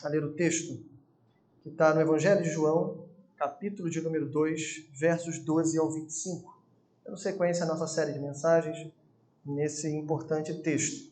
a ler o texto que está no Evangelho de João, capítulo de número 2, versos 12 ao 25. Dando sequência à nossa série de mensagens nesse importante texto.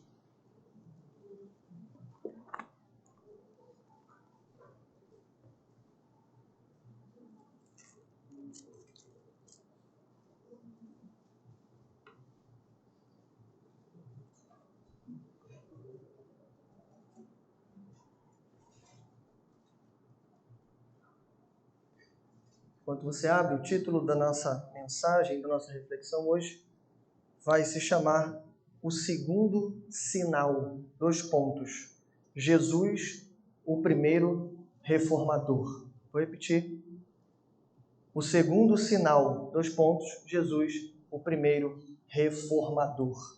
Enquanto você abre, o título da nossa mensagem, da nossa reflexão hoje, vai se chamar O Segundo Sinal. Jesus, o primeiro reformador. Vou repetir. O segundo sinal, Jesus, o primeiro reformador.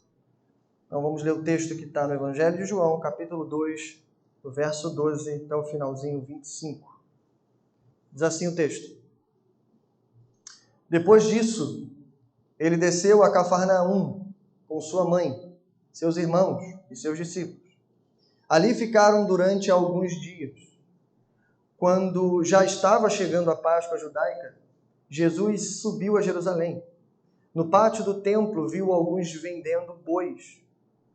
Então vamos ler o texto que está no Evangelho de João, capítulo 2, do verso 12 até o finalzinho 25. Diz assim o texto. Depois disso, ele desceu a Cafarnaum com sua mãe, seus irmãos e seus discípulos. Ali ficaram durante alguns dias. Quando já estava chegando a Páscoa judaica, Jesus subiu a Jerusalém. No pátio do templo viu alguns vendendo bois,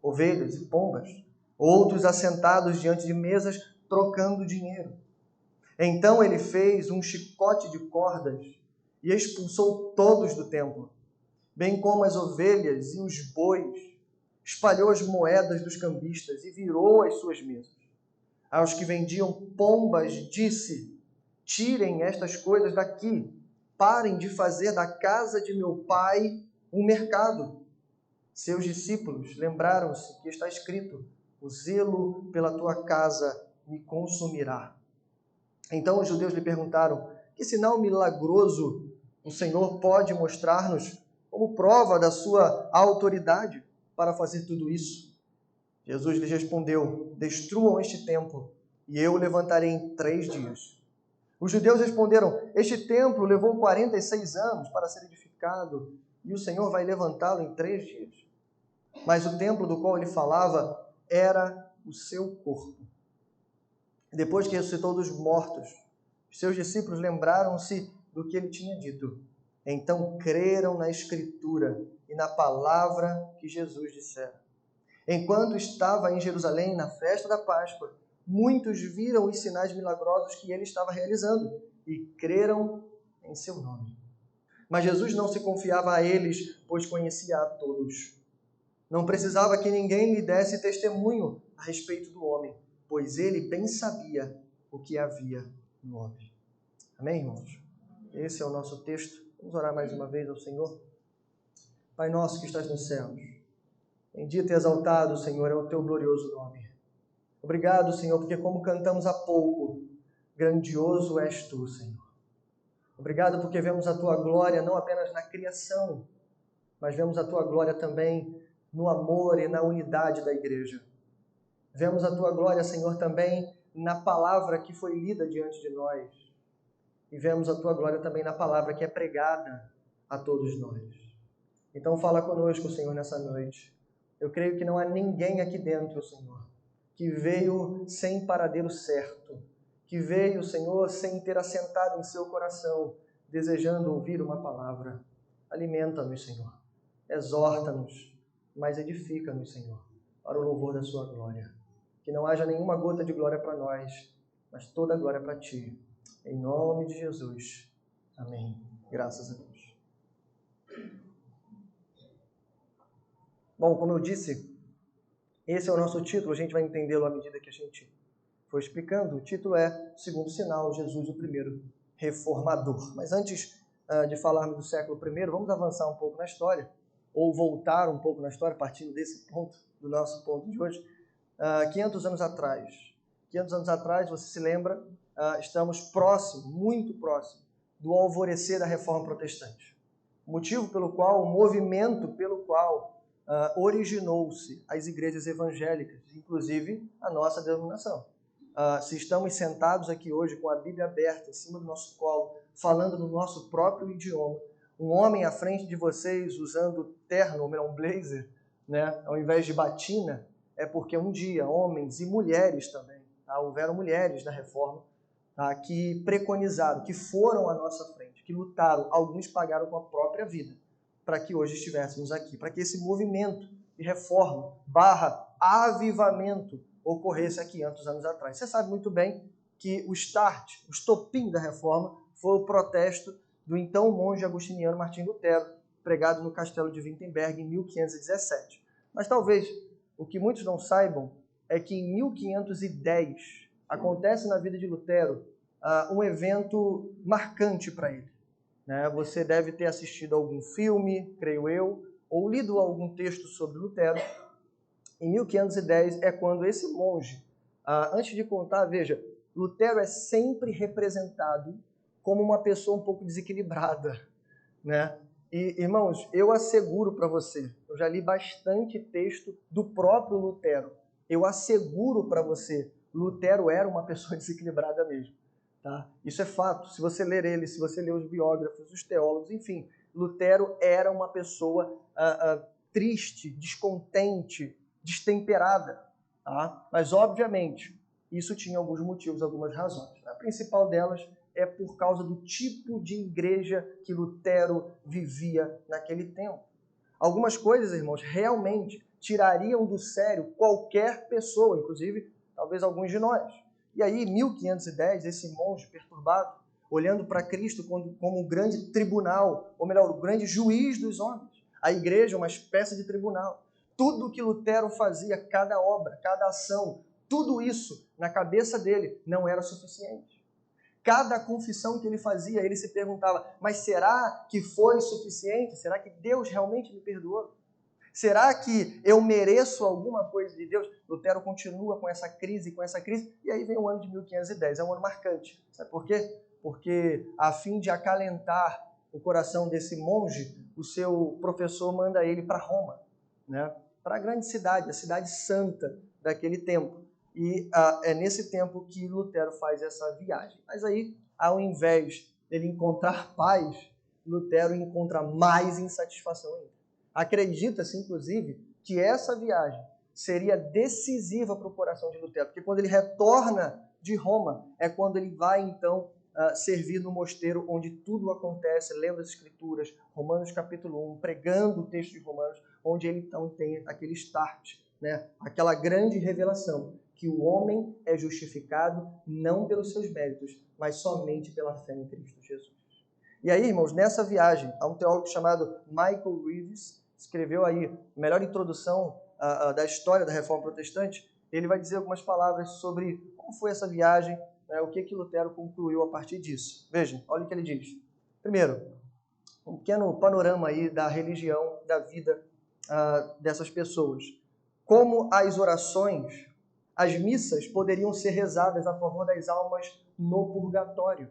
ovelhas e pombas, outros assentados diante de mesas trocando dinheiro. Então ele fez um chicote de cordas e expulsou todos do templo, bem como as ovelhas e os bois. Espalhou as moedas dos cambistas e virou as suas mesas. Aos que vendiam pombas disse: tirem estas coisas daqui, parem de fazer da casa de meu pai um mercado. Seus discípulos lembraram-se que está escrito: o zelo pela tua casa me consumirá. Então os judeus lhe perguntaram: que sinal milagroso o Senhor pode mostrar-nos como prova da sua autoridade para fazer tudo isso? Jesus lhes respondeu: destruam este templo e eu o levantarei em 3 dias. Os judeus responderam: este templo levou 46 anos para ser edificado e o Senhor vai levantá-lo em 3 dias. Mas o templo do qual ele falava era o seu corpo. Depois que ressuscitou dos mortos, seus discípulos lembraram-se do que ele tinha dito. Então creram na Escritura e na palavra que Jesus dissera. Enquanto estava em Jerusalém, na festa da Páscoa, muitos viram os sinais milagrosos que ele estava realizando e creram em seu nome. Mas Jesus não se confiava a eles, pois conhecia a todos. Não precisava que ninguém lhe desse testemunho a respeito do homem, pois ele bem sabia o que havia no homem. Amém, irmãos? Esse é o nosso texto. Vamos orar mais uma vez ao Senhor. Pai nosso que estás nos céus, bendito e exaltado, Senhor, é o teu glorioso nome. Obrigado, Senhor, porque como cantamos há pouco, grandioso és tu, Senhor. Obrigado porque vemos a tua glória não apenas na criação, mas vemos a tua glória também no amor e na unidade da igreja. Vemos a tua glória, Senhor, também na palavra que foi lida diante de nós. E vemos a tua glória também na palavra que é pregada a todos nós. Então fala conosco, Senhor, nessa noite. Eu creio que não há ninguém aqui dentro, Senhor, que veio sem paradeiro certo, que veio, Senhor, sem ter assentado em seu coração, desejando ouvir uma palavra. Alimenta-nos, Senhor. Exorta-nos, mas edifica-nos, Senhor, para o louvor da sua glória. Que não haja nenhuma gota de glória para nós, mas toda a glória para ti. Em nome de Jesus. Amém. Graças a Deus. Bom, como eu disse, esse é o nosso título. A gente vai entendê-lo à medida que a gente for explicando. O título é Segundo Sinal, Jesus, o primeiro reformador. Mas antes de falarmos do século I, vamos avançar um pouco na história, ou voltar um pouco na história, partindo desse ponto, do nosso ponto de hoje. 500 anos atrás, você se lembra, estamos muito próximo do alvorecer da Reforma Protestante. O motivo pelo qual, o movimento pelo qual originou-se as igrejas evangélicas, inclusive a nossa denominação. Se estamos sentados aqui hoje com a Bíblia aberta em cima do nosso colo, falando no nosso próprio idioma, um homem à frente de vocês usando terno, ou melhor, um blazer, né, ao invés de batina, é porque um dia homens e mulheres também Tá? Houveram mulheres da Reforma, tá? Que preconizaram, que foram à nossa frente, que lutaram, alguns pagaram com a própria vida, para que hoje estivéssemos aqui, para que esse movimento de reforma / avivamento ocorresse há 500 anos atrás. Você sabe muito bem que o start, o estopim da reforma, foi o protesto do então monge agostiniano Martinho Lutero, pregado no castelo de Wittenberg em 1517. Mas talvez o que muitos não saibam é que em 1510 acontece na vida de Lutero um evento marcante para ele. Né? Você deve ter assistido algum filme, creio eu, ou lido algum texto sobre Lutero. Em 1510 é quando esse monge, antes de contar, veja, Lutero é sempre representado como uma pessoa um pouco desequilibrada, né? E, irmãos, eu asseguro para você, eu já li bastante texto do próprio Lutero, eu asseguro para você, Lutero era uma pessoa desequilibrada mesmo. Tá? Isso é fato. Se você ler ele, se você ler os biógrafos, os teólogos, enfim, Lutero era uma pessoa triste, descontente, destemperada. Tá? Mas, obviamente, isso tinha alguns motivos, algumas razões. A principal delas é por causa do tipo de igreja que Lutero vivia naquele tempo. Algumas coisas, irmãos, realmente tirariam do sério qualquer pessoa, inclusive, talvez alguns de nós. E aí, em 1510, esse monge perturbado, olhando para Cristo como um grande tribunal, ou melhor, o grande juiz dos homens. A igreja é uma espécie de tribunal. Tudo que Lutero fazia, cada obra, cada ação, tudo isso, na cabeça dele, não era suficiente. Cada confissão que ele fazia, ele se perguntava, mas será que foi suficiente? Será que Deus realmente me perdoou? Será que eu mereço alguma coisa de Deus? Lutero continua com essa crise, e aí vem o ano de 1510, é um ano marcante. Sabe por quê? Porque, a fim de acalentar o coração desse monge, o seu professor manda ele para Roma, né? Para a grande cidade, a cidade santa daquele tempo. E é nesse tempo que Lutero faz essa viagem. Mas aí, ao invés dele encontrar paz, Lutero encontra mais insatisfação ainda. Acredita-se, inclusive, que essa viagem seria decisiva para o coração de Lutero, porque quando ele retorna de Roma, é quando ele vai, então, servir no mosteiro onde tudo acontece, lendo as Escrituras, Romanos capítulo 1, pregando o texto de Romanos, onde ele, então, tem aquele start, né? Aquela grande revelação, que o homem é justificado não pelos seus méritos, mas somente pela fé em Cristo Jesus. E aí, irmãos, nessa viagem, há um teólogo chamado Michael Reeves, escreveu aí a melhor introdução da história da Reforma Protestante. Ele vai dizer algumas palavras sobre como foi essa viagem, né, o que Lutero concluiu a partir disso. Vejam, olha o que ele diz. Primeiro, um pequeno panorama aí da religião, da vida dessas pessoas. Como as orações, as missas poderiam ser rezadas a favor das almas no purgatório.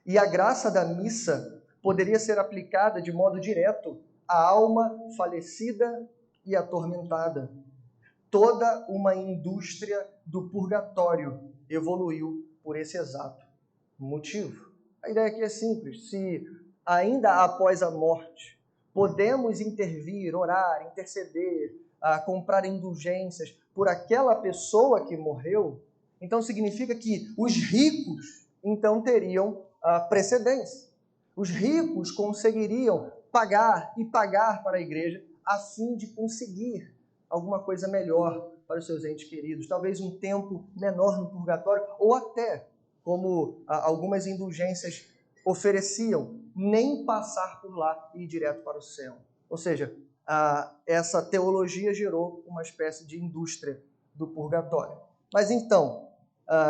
E a graça da missa poderia ser aplicada de modo direto à alma falecida e atormentada. Toda uma indústria do purgatório evoluiu por esse exato motivo. A ideia aqui é simples. Se ainda após a morte podemos intervir, orar, interceder, comprar indulgências por aquela pessoa que morreu, então significa que os ricos então teriam precedência. Os ricos conseguiriam pagar e pagar para a igreja a fim de conseguir alguma coisa melhor para os seus entes queridos, talvez um tempo menor no purgatório, ou até, como algumas indulgências ofereciam, nem passar por lá e ir direto para o céu. Ou seja, essa teologia gerou uma espécie de indústria do purgatório. Mas então,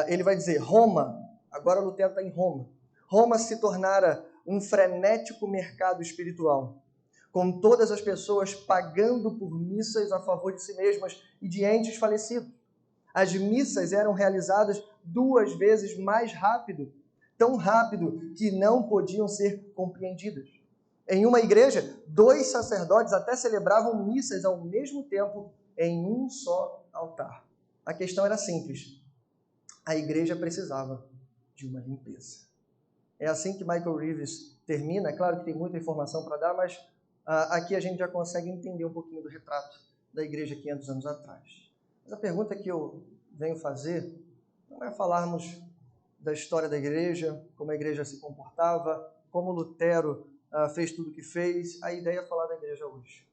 ele vai dizer, Roma, agora Lutero está em Roma, Roma se tornara um frenético mercado espiritual, com todas as pessoas pagando por missas a favor de si mesmas e de entes falecidos. As missas eram realizadas 2 vezes mais rápido, tão rápido que não podiam ser compreendidas. Em uma igreja, 2 sacerdotes até celebravam missas ao mesmo tempo em um só altar. A questão era simples. A igreja precisava de uma limpeza. É assim que Michael Reeves termina. É claro que tem muita informação para dar, mas aqui a gente já consegue entender um pouquinho do retrato da igreja 500 anos atrás. Mas a pergunta que eu venho fazer Não é falarmos da história da igreja, como a igreja se comportava, como Lutero fez tudo o que fez. A ideia é falar da igreja hoje.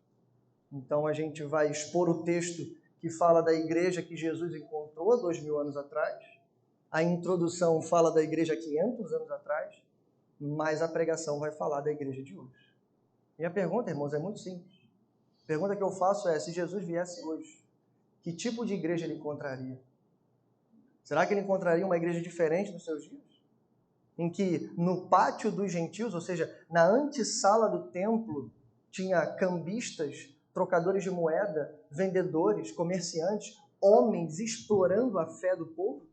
Então a gente vai expor o texto que fala da igreja que Jesus encontrou há 2000 anos atrás. A introdução fala da igreja há 500 anos atrás, mas a pregação vai falar da igreja de hoje. E a pergunta, irmãos, é muito simples. A pergunta que eu faço é, se Jesus viesse hoje, que tipo de igreja ele encontraria? Será que ele encontraria uma igreja diferente nos seus dias? Em que no pátio dos gentios, ou seja, na antessala do templo, tinha cambistas, trocadores de moeda, vendedores, comerciantes, homens explorando a fé do povo?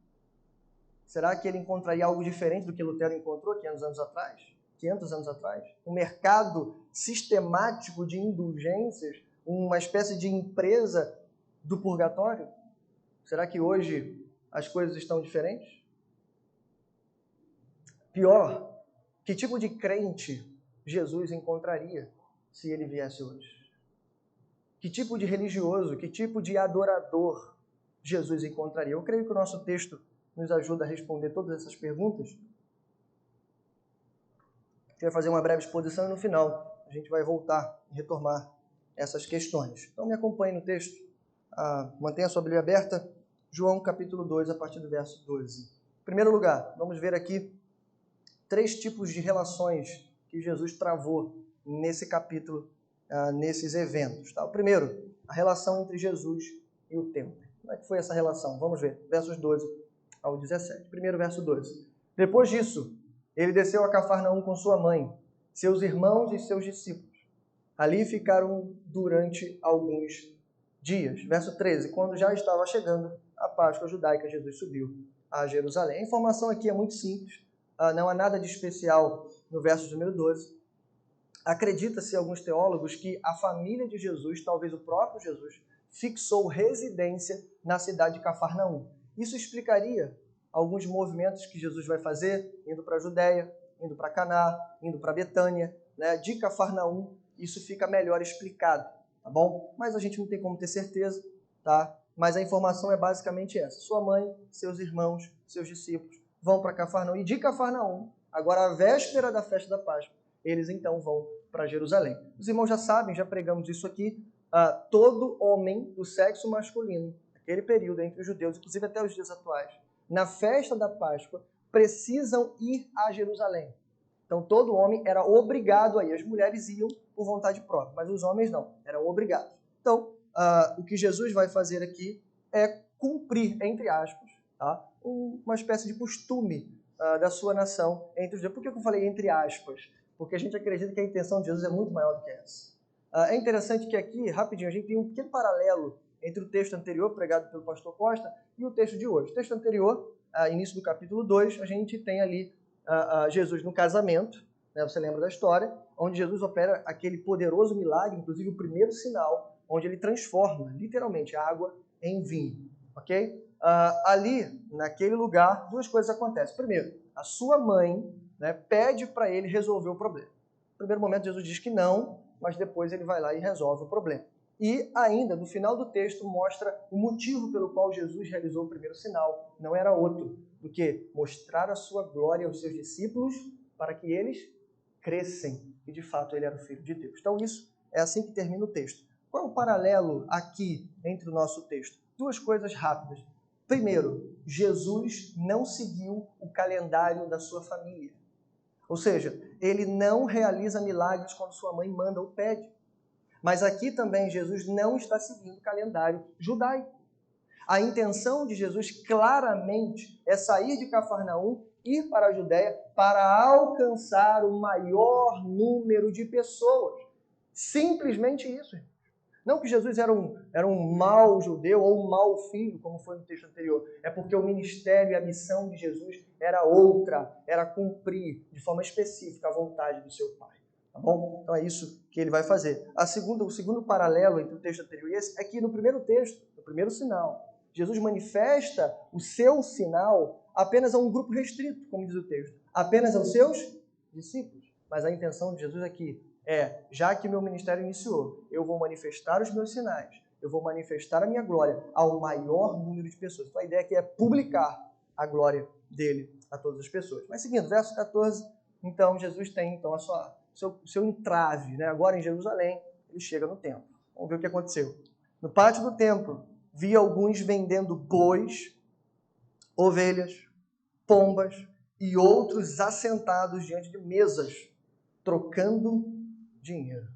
Será que ele encontraria algo diferente do que Lutero encontrou 500 anos atrás? 500 anos atrás? Um mercado sistemático de indulgências, uma espécie de empresa do purgatório? Será que hoje as coisas estão diferentes? Pior, que tipo de crente Jesus encontraria se ele viesse hoje? Que tipo de religioso, que tipo de adorador Jesus encontraria? Eu creio que o nosso texto nos ajuda a responder todas essas perguntas. Quero fazer uma breve exposição e no final a gente vai voltar e retomar essas questões. Então me acompanhe no texto, mantenha a sua Bíblia aberta, João capítulo 2, a partir do verso 12. Em primeiro lugar, vamos ver aqui 3 tipos de relações que Jesus travou nesse capítulo, nesses eventos. Tá? O primeiro, a relação entre Jesus e o templo. Como é que foi essa relação? Vamos ver, versos 12 ao 17. Primeiro, verso 12. Depois disso, ele desceu a Cafarnaum com sua mãe, seus irmãos e seus discípulos. Ali ficaram durante alguns dias. Verso 13. Quando já estava chegando a Páscoa judaica, Jesus subiu a Jerusalém. A informação aqui é muito simples. Não há nada de especial no verso número 12. Acredita-se, alguns teólogos, que a família de Jesus, talvez o próprio Jesus, fixou residência na cidade de Cafarnaum. Isso explicaria alguns movimentos que Jesus vai fazer, indo para a Judéia, indo para Caná, indo para Betânia, né? De Cafarnaum, isso fica melhor explicado, tá bom? Mas a gente não tem como ter certeza, tá? Mas a informação é basicamente essa. Sua mãe, seus irmãos, seus discípulos vão para Cafarnaum. E de Cafarnaum, agora a véspera da festa da Páscoa, eles então vão para Jerusalém. Os irmãos já sabem, já pregamos isso aqui, todo homem do sexo masculino, naquele período entre os judeus, inclusive até os dias atuais, na festa da Páscoa, precisam ir a Jerusalém. Então todo homem era obrigado a ir. As mulheres iam por vontade própria, mas os homens não, eram obrigados. Então, o que Jesus vai fazer aqui é cumprir, entre aspas, tá? Uma espécie de costume da sua nação entre os judeus. Por que eu falei entre aspas? Porque a gente acredita que a intenção de Jesus é muito maior do que essa. É interessante que aqui, rapidinho, a gente tem um pequeno paralelo entre o texto anterior, pregado pelo pastor Costa, e o texto de hoje. O texto anterior, início do capítulo 2, a gente tem ali Jesus no casamento, né, você lembra da história, onde Jesus opera aquele poderoso milagre, inclusive o primeiro sinal, onde ele transforma, literalmente, a água em vinho. Ok? Ali, naquele lugar, 2 coisas acontecem. Primeiro, a sua mãe, né, pede para ele resolver o problema. No primeiro momento, Jesus diz que não, mas depois ele vai lá e resolve o problema. E ainda, no final do texto, mostra o motivo pelo qual Jesus realizou o primeiro sinal. Não era outro do que mostrar a sua glória aos seus discípulos para que eles crescem. E, de fato, ele era o Filho de Deus. Então, isso é assim que termina o texto. Qual é o paralelo aqui entre o nosso texto? 2 coisas rápidas. Primeiro, Jesus não seguiu o calendário da sua família. Ou seja, ele não realiza milagres quando sua mãe manda ou pede. Mas aqui também Jesus não está seguindo o calendário judaico. A intenção de Jesus claramente é sair de Cafarnaum, ir para a Judéia para alcançar o maior número de pessoas. Simplesmente isso. Não que Jesus era um mau judeu ou um mau filho, como foi no texto anterior. É porque o ministério e a missão de Jesus era outra, era cumprir de forma específica a vontade do seu Pai. Tá bom? Então é isso que ele vai fazer. O segundo paralelo entre o texto anterior e esse é que no primeiro texto, no primeiro sinal, Jesus manifesta o seu sinal apenas a um grupo restrito, como diz o texto, apenas aos seus discípulos. Mas a intenção de Jesus aqui já que meu ministério iniciou, eu vou manifestar os meus sinais, eu vou manifestar a minha glória ao maior número de pessoas. Então a ideia aqui é publicar a glória dele a todas as pessoas. Mas seguindo, verso 14, então Jesus tem então seu entrave, né? Agora em Jerusalém, ele chega no templo. Vamos ver o que aconteceu. No pátio do templo, vi alguns vendendo bois, ovelhas, pombas e outros assentados diante de mesas, trocando dinheiro.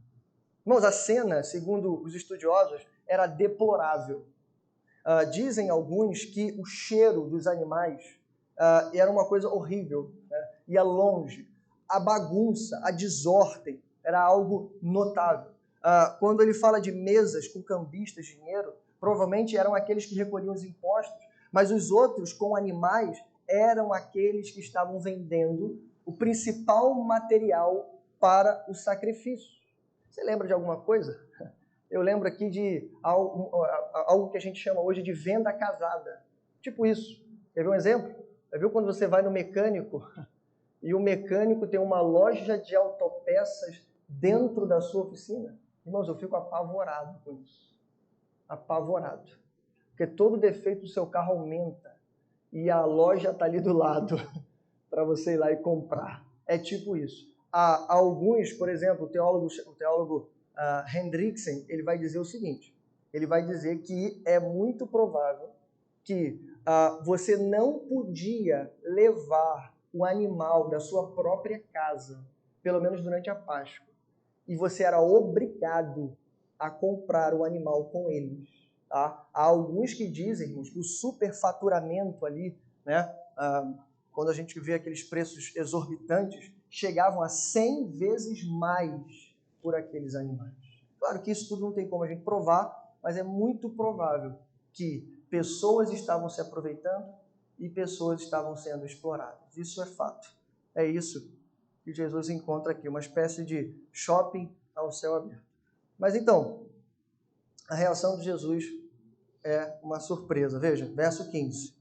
Irmãos, a cena, segundo os estudiosos, era deplorável. Dizem alguns que o cheiro dos animais era uma coisa horrível, né? Ia longe. A bagunça, a desordem, era algo notável. Quando ele fala de mesas com cambistas de dinheiro, provavelmente eram aqueles que recolhiam os impostos, mas os outros com animais eram aqueles que estavam vendendo o principal material para o sacrifício. Você lembra de alguma coisa? Eu lembro aqui de algo que a gente chama hoje de venda casada. Tipo isso. Quer ver um exemplo? Já viu quando você vai no mecânico e o mecânico tem uma loja de autopeças dentro da sua oficina? Irmãos, eu fico apavorado com isso. Apavorado. Porque todo defeito do seu carro aumenta e a loja está ali do lado para você ir lá e comprar. É tipo isso. Há alguns, por exemplo, o teólogo Hendriksen, ele vai dizer o seguinte, ele vai dizer que é muito provável que você não podia levar o animal da sua própria casa, pelo menos durante a Páscoa, e você era obrigado a comprar o animal com eles. Tá? Há alguns que dizem, irmãos, que o superfaturamento ali, né, quando a gente vê aqueles preços exorbitantes, chegavam a 100 vezes mais por aqueles animais. Claro que isso tudo não tem como a gente provar, mas é muito provável que pessoas estavam se aproveitando e pessoas estavam sendo exploradas. Isso é fato. É isso que Jesus encontra aqui, uma espécie de shopping ao céu aberto. Mas então, a reação de Jesus é uma surpresa. Veja, verso 15.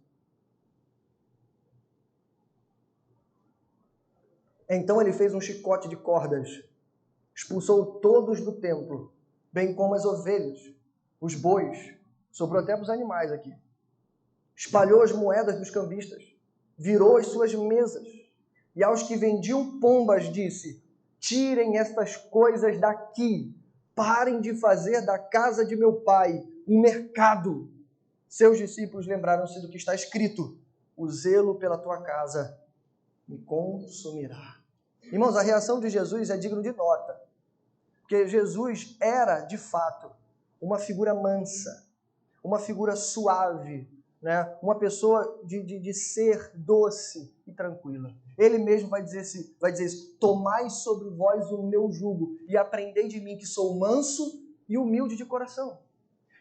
Então ele fez um chicote de cordas, expulsou todos do templo, bem como as ovelhas, os bois, sobrou até para os animais aqui. Espalhou as moedas dos cambistas, virou as suas mesas, e aos que vendiam pombas disse: tirem estas coisas daqui, parem de fazer da casa de meu pai um mercado. Seus discípulos lembraram-se do que está escrito: o zelo pela tua casa me consumirá. Irmãos, a reação de Jesus é digna de nota, porque Jesus era, de fato, uma figura mansa, uma figura suave, né? Uma pessoa de ser doce e tranquila. Ele mesmo vai dizer isso: tomai sobre vós o meu jugo e aprendei de mim que sou manso e humilde de coração.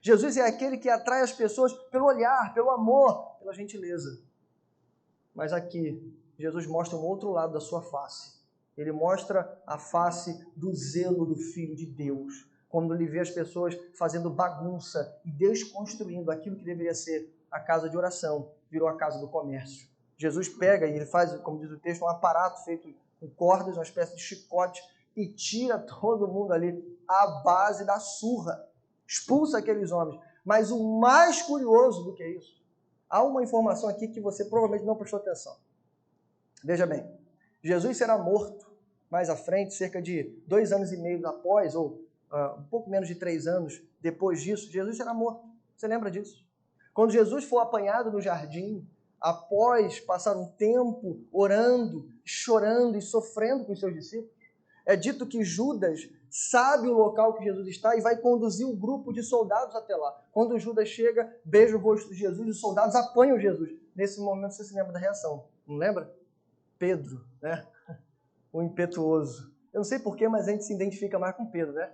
Jesus é aquele que atrai as pessoas pelo olhar, pelo amor, pela gentileza. Mas aqui, Jesus mostra um outro lado da sua face. Ele mostra a face do zelo do Filho de Deus. Quando ele vê as pessoas fazendo bagunça e desconstruindo aquilo que deveria ser a casa de oração, virou a casa do comércio. Jesus pega e ele faz, como diz o texto, um aparato feito com cordas, uma espécie de chicote, e tira todo mundo ali à base da surra. Expulsa aqueles homens. Mas o mais curioso do que isso, há uma informação aqui que você provavelmente não prestou atenção. Veja bem, Jesus será morto mais à frente, cerca de 2 anos e meio após, ou um pouco menos de 3 anos depois disso, Jesus será morto. Você lembra disso? Quando Jesus for apanhado no jardim, após passar um tempo orando, chorando e sofrendo com os seus discípulos, é dito que Judas sabe o local que Jesus está e vai conduzir um grupo de soldados até lá. Quando Judas chega, beija o rosto de Jesus e os soldados apanham Jesus. Nesse momento você se lembra da reação, não lembra? Pedro, né? O impetuoso. Eu não sei porquê, mas a gente se identifica mais com Pedro, né?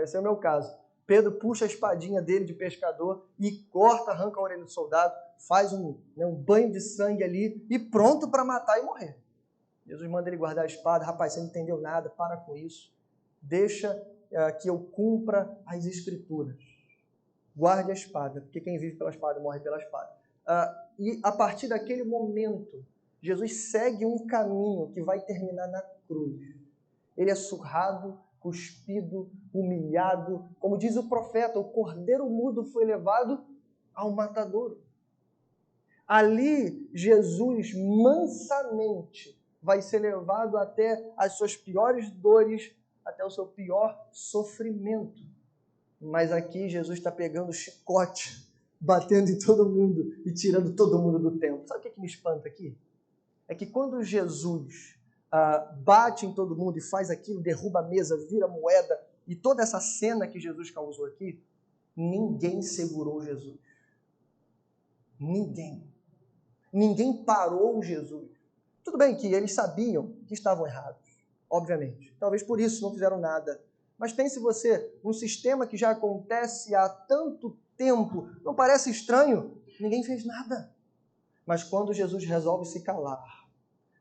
Esse é o meu caso. Pedro puxa a espadinha dele de pescador e corta, arranca a orelha do soldado, faz um banho de sangue ali e pronto para matar e morrer. Jesus manda ele guardar a espada. Rapaz, você não entendeu nada, para com isso. Deixa que eu cumpra as escrituras. Guarde a espada, porque quem vive pela espada morre pela espada. E a partir daquele momento, Jesus segue um caminho que vai terminar na cruz. Ele é surrado, cuspido, humilhado. Como diz o profeta, o cordeiro mudo foi levado ao matadouro. Ali, Jesus mansamente vai ser levado até as suas piores dores, até o seu pior sofrimento. Mas aqui Jesus está pegando chicote, batendo em todo mundo e tirando todo mundo do templo. Sabe o que me espanta aqui? É que quando Jesus bate em todo mundo e faz aquilo, derruba a mesa, vira moeda, e toda essa cena que Jesus causou aqui, ninguém segurou Jesus. Ninguém parou Jesus. Tudo bem que eles sabiam que estavam errados, obviamente. Talvez por isso não fizeram nada. Mas pense você, um sistema que já acontece há tanto tempo, não parece estranho? Ninguém fez nada. Mas quando Jesus resolve se calar,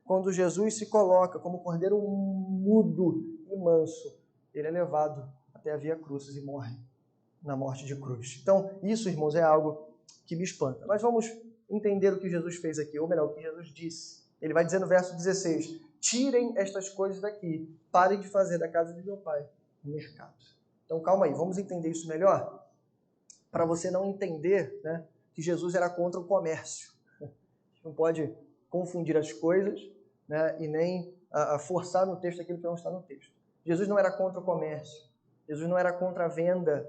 quando Jesus se coloca como cordeiro mudo e manso, ele é levado até a via crucis e morre na morte de cruz. Então, isso, irmãos, é algo que me espanta. Mas vamos entender o que Jesus fez aqui, ou melhor, o que Jesus disse. Ele vai dizer no verso 16, tirem estas coisas daqui, parem de fazer da casa de meu pai um mercado. Então, calma aí, vamos entender isso melhor? Para você não entender, né, que Jesus era contra o comércio. A gente não pode confundir as coisas, né, e nem forçar no texto aquilo que não está no texto. Jesus não era contra o comércio. Jesus não era contra a venda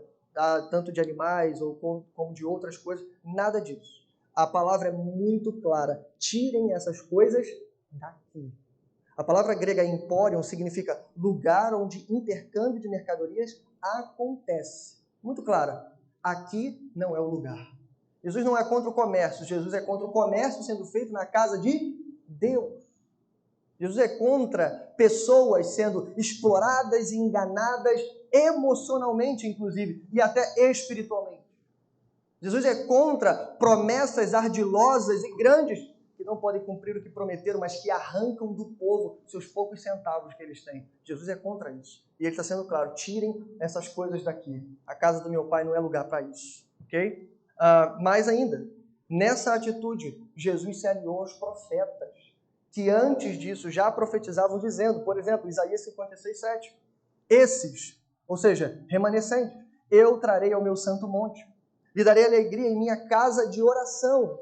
tanto de animais ou como de outras coisas. Nada disso. A palavra é muito clara. Tirem essas coisas daqui. A palavra grega emporion significa lugar onde intercâmbio de mercadorias acontece. Muito clara. Aqui não é o lugar. Jesus não é contra o comércio. Jesus é contra o comércio sendo feito na casa de Deus. Jesus é contra pessoas sendo exploradas e enganadas emocionalmente, inclusive, e até espiritualmente. Jesus é contra promessas ardilosas e grandes que não podem cumprir o que prometeram, mas que arrancam do povo seus poucos centavos que eles têm. Jesus é contra isso. E ele está sendo claro, tirem essas coisas daqui. A casa do meu pai não é lugar para isso. Ok? Mais ainda, nessa atitude, Jesus se aliou aos profetas, que antes disso já profetizavam dizendo, por exemplo, Isaías 56:7, esses, ou seja, remanescentes, eu trarei ao meu santo monte, lhe darei alegria em minha casa de oração.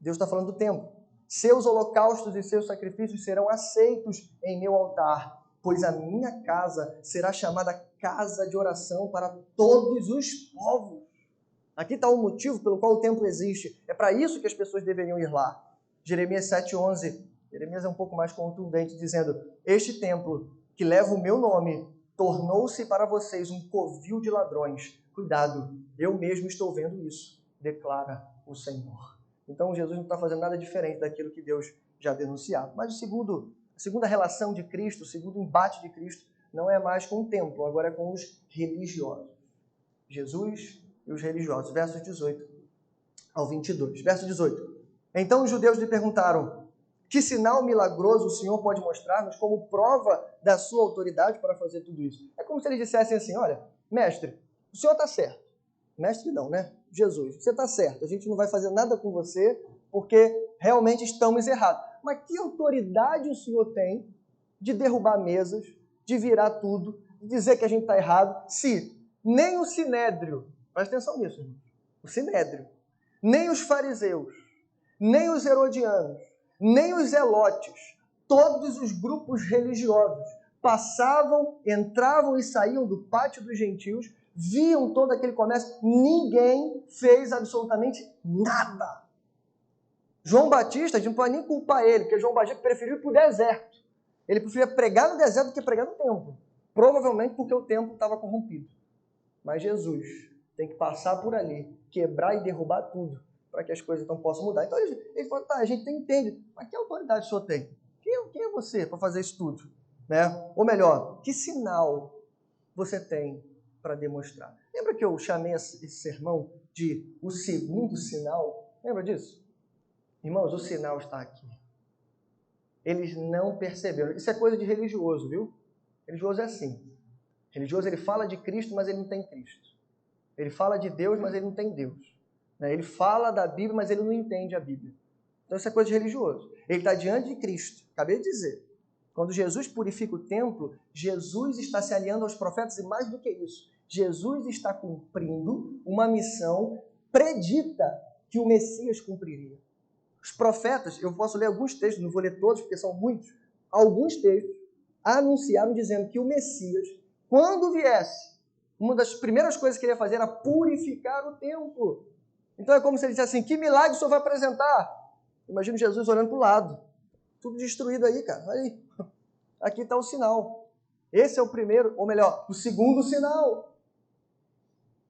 Deus está falando do templo. Seus holocaustos e seus sacrifícios serão aceitos em meu altar, pois a minha casa será chamada casa de oração para todos os povos. Aqui está o motivo pelo qual o templo existe. É para isso que as pessoas deveriam ir lá. Jeremias 7:11. Jeremias é um pouco mais contundente, dizendo, este templo que leva o meu nome tornou-se para vocês um covil de ladrões. Cuidado, eu mesmo estou vendo isso, declara o Senhor. Então Jesus não está fazendo nada diferente daquilo que Deus já denunciava. Mas a segunda relação de Cristo, o segundo embate de Cristo, não é mais com o templo, agora é com os religiosos. Jesus e os religiosos. Versos 18 ao 22. Verso 18. Então os judeus lhe perguntaram, que sinal milagroso o Senhor pode mostrar-nos como prova da sua autoridade para fazer tudo isso? É como se eles dissessem assim, olha, mestre, o Senhor está certo. Mestre não, né? Jesus, você está certo. A gente não vai fazer nada com você porque realmente estamos errados. Mas que autoridade o Senhor tem de derrubar mesas, de virar tudo, de dizer que a gente está errado, se nem o Sinédrio, presta atenção nisso, irmão, o Sinédrio, nem os fariseus, nem os herodianos, nem os zelotes, todos os grupos religiosos passavam, entravam e saíam do pátio dos gentios, viam todo aquele comércio, ninguém fez absolutamente nada. João Batista, a gente não pode nem culpar ele, porque João Batista preferiu ir para o deserto. Ele preferia pregar no deserto do que pregar no templo. Provavelmente porque o templo estava corrompido. Mas Jesus tem que passar por ali, quebrar e derrubar tudo, para que as coisas então possam mudar. Então ele fala, tá, a gente entende, mas que autoridade o senhor tem? Quem é você para fazer isso tudo? Né? Ou melhor, que sinal você tem para demonstrar? Lembra que eu chamei esse sermão de o segundo sinal? Lembra disso? Irmãos, o sinal está aqui. Eles não perceberam. Isso é coisa de religioso, viu? Religioso é assim. Religioso, ele fala de Cristo, mas ele não tem Cristo. Ele fala de Deus, mas ele não tem Deus. Ele fala da Bíblia, mas ele não entende a Bíblia. Então isso é coisa de religioso. Ele está diante de Cristo. Acabei de dizer. Quando Jesus purifica o templo, Jesus está se aliando aos profetas e mais do que isso. Jesus está cumprindo uma missão predita que o Messias cumpriria. Os profetas, eu posso ler alguns textos, não vou ler todos porque são muitos, alguns textos anunciaram dizendo que o Messias, quando viesse, uma das primeiras coisas que ele ia fazer era purificar o templo. Então é como se ele dissesse assim, que milagre o Senhor vai apresentar? Imagina Jesus olhando para o lado. Tudo destruído aí, cara. Olha aí. Aqui está o sinal. Esse é o primeiro, ou melhor, o segundo sinal.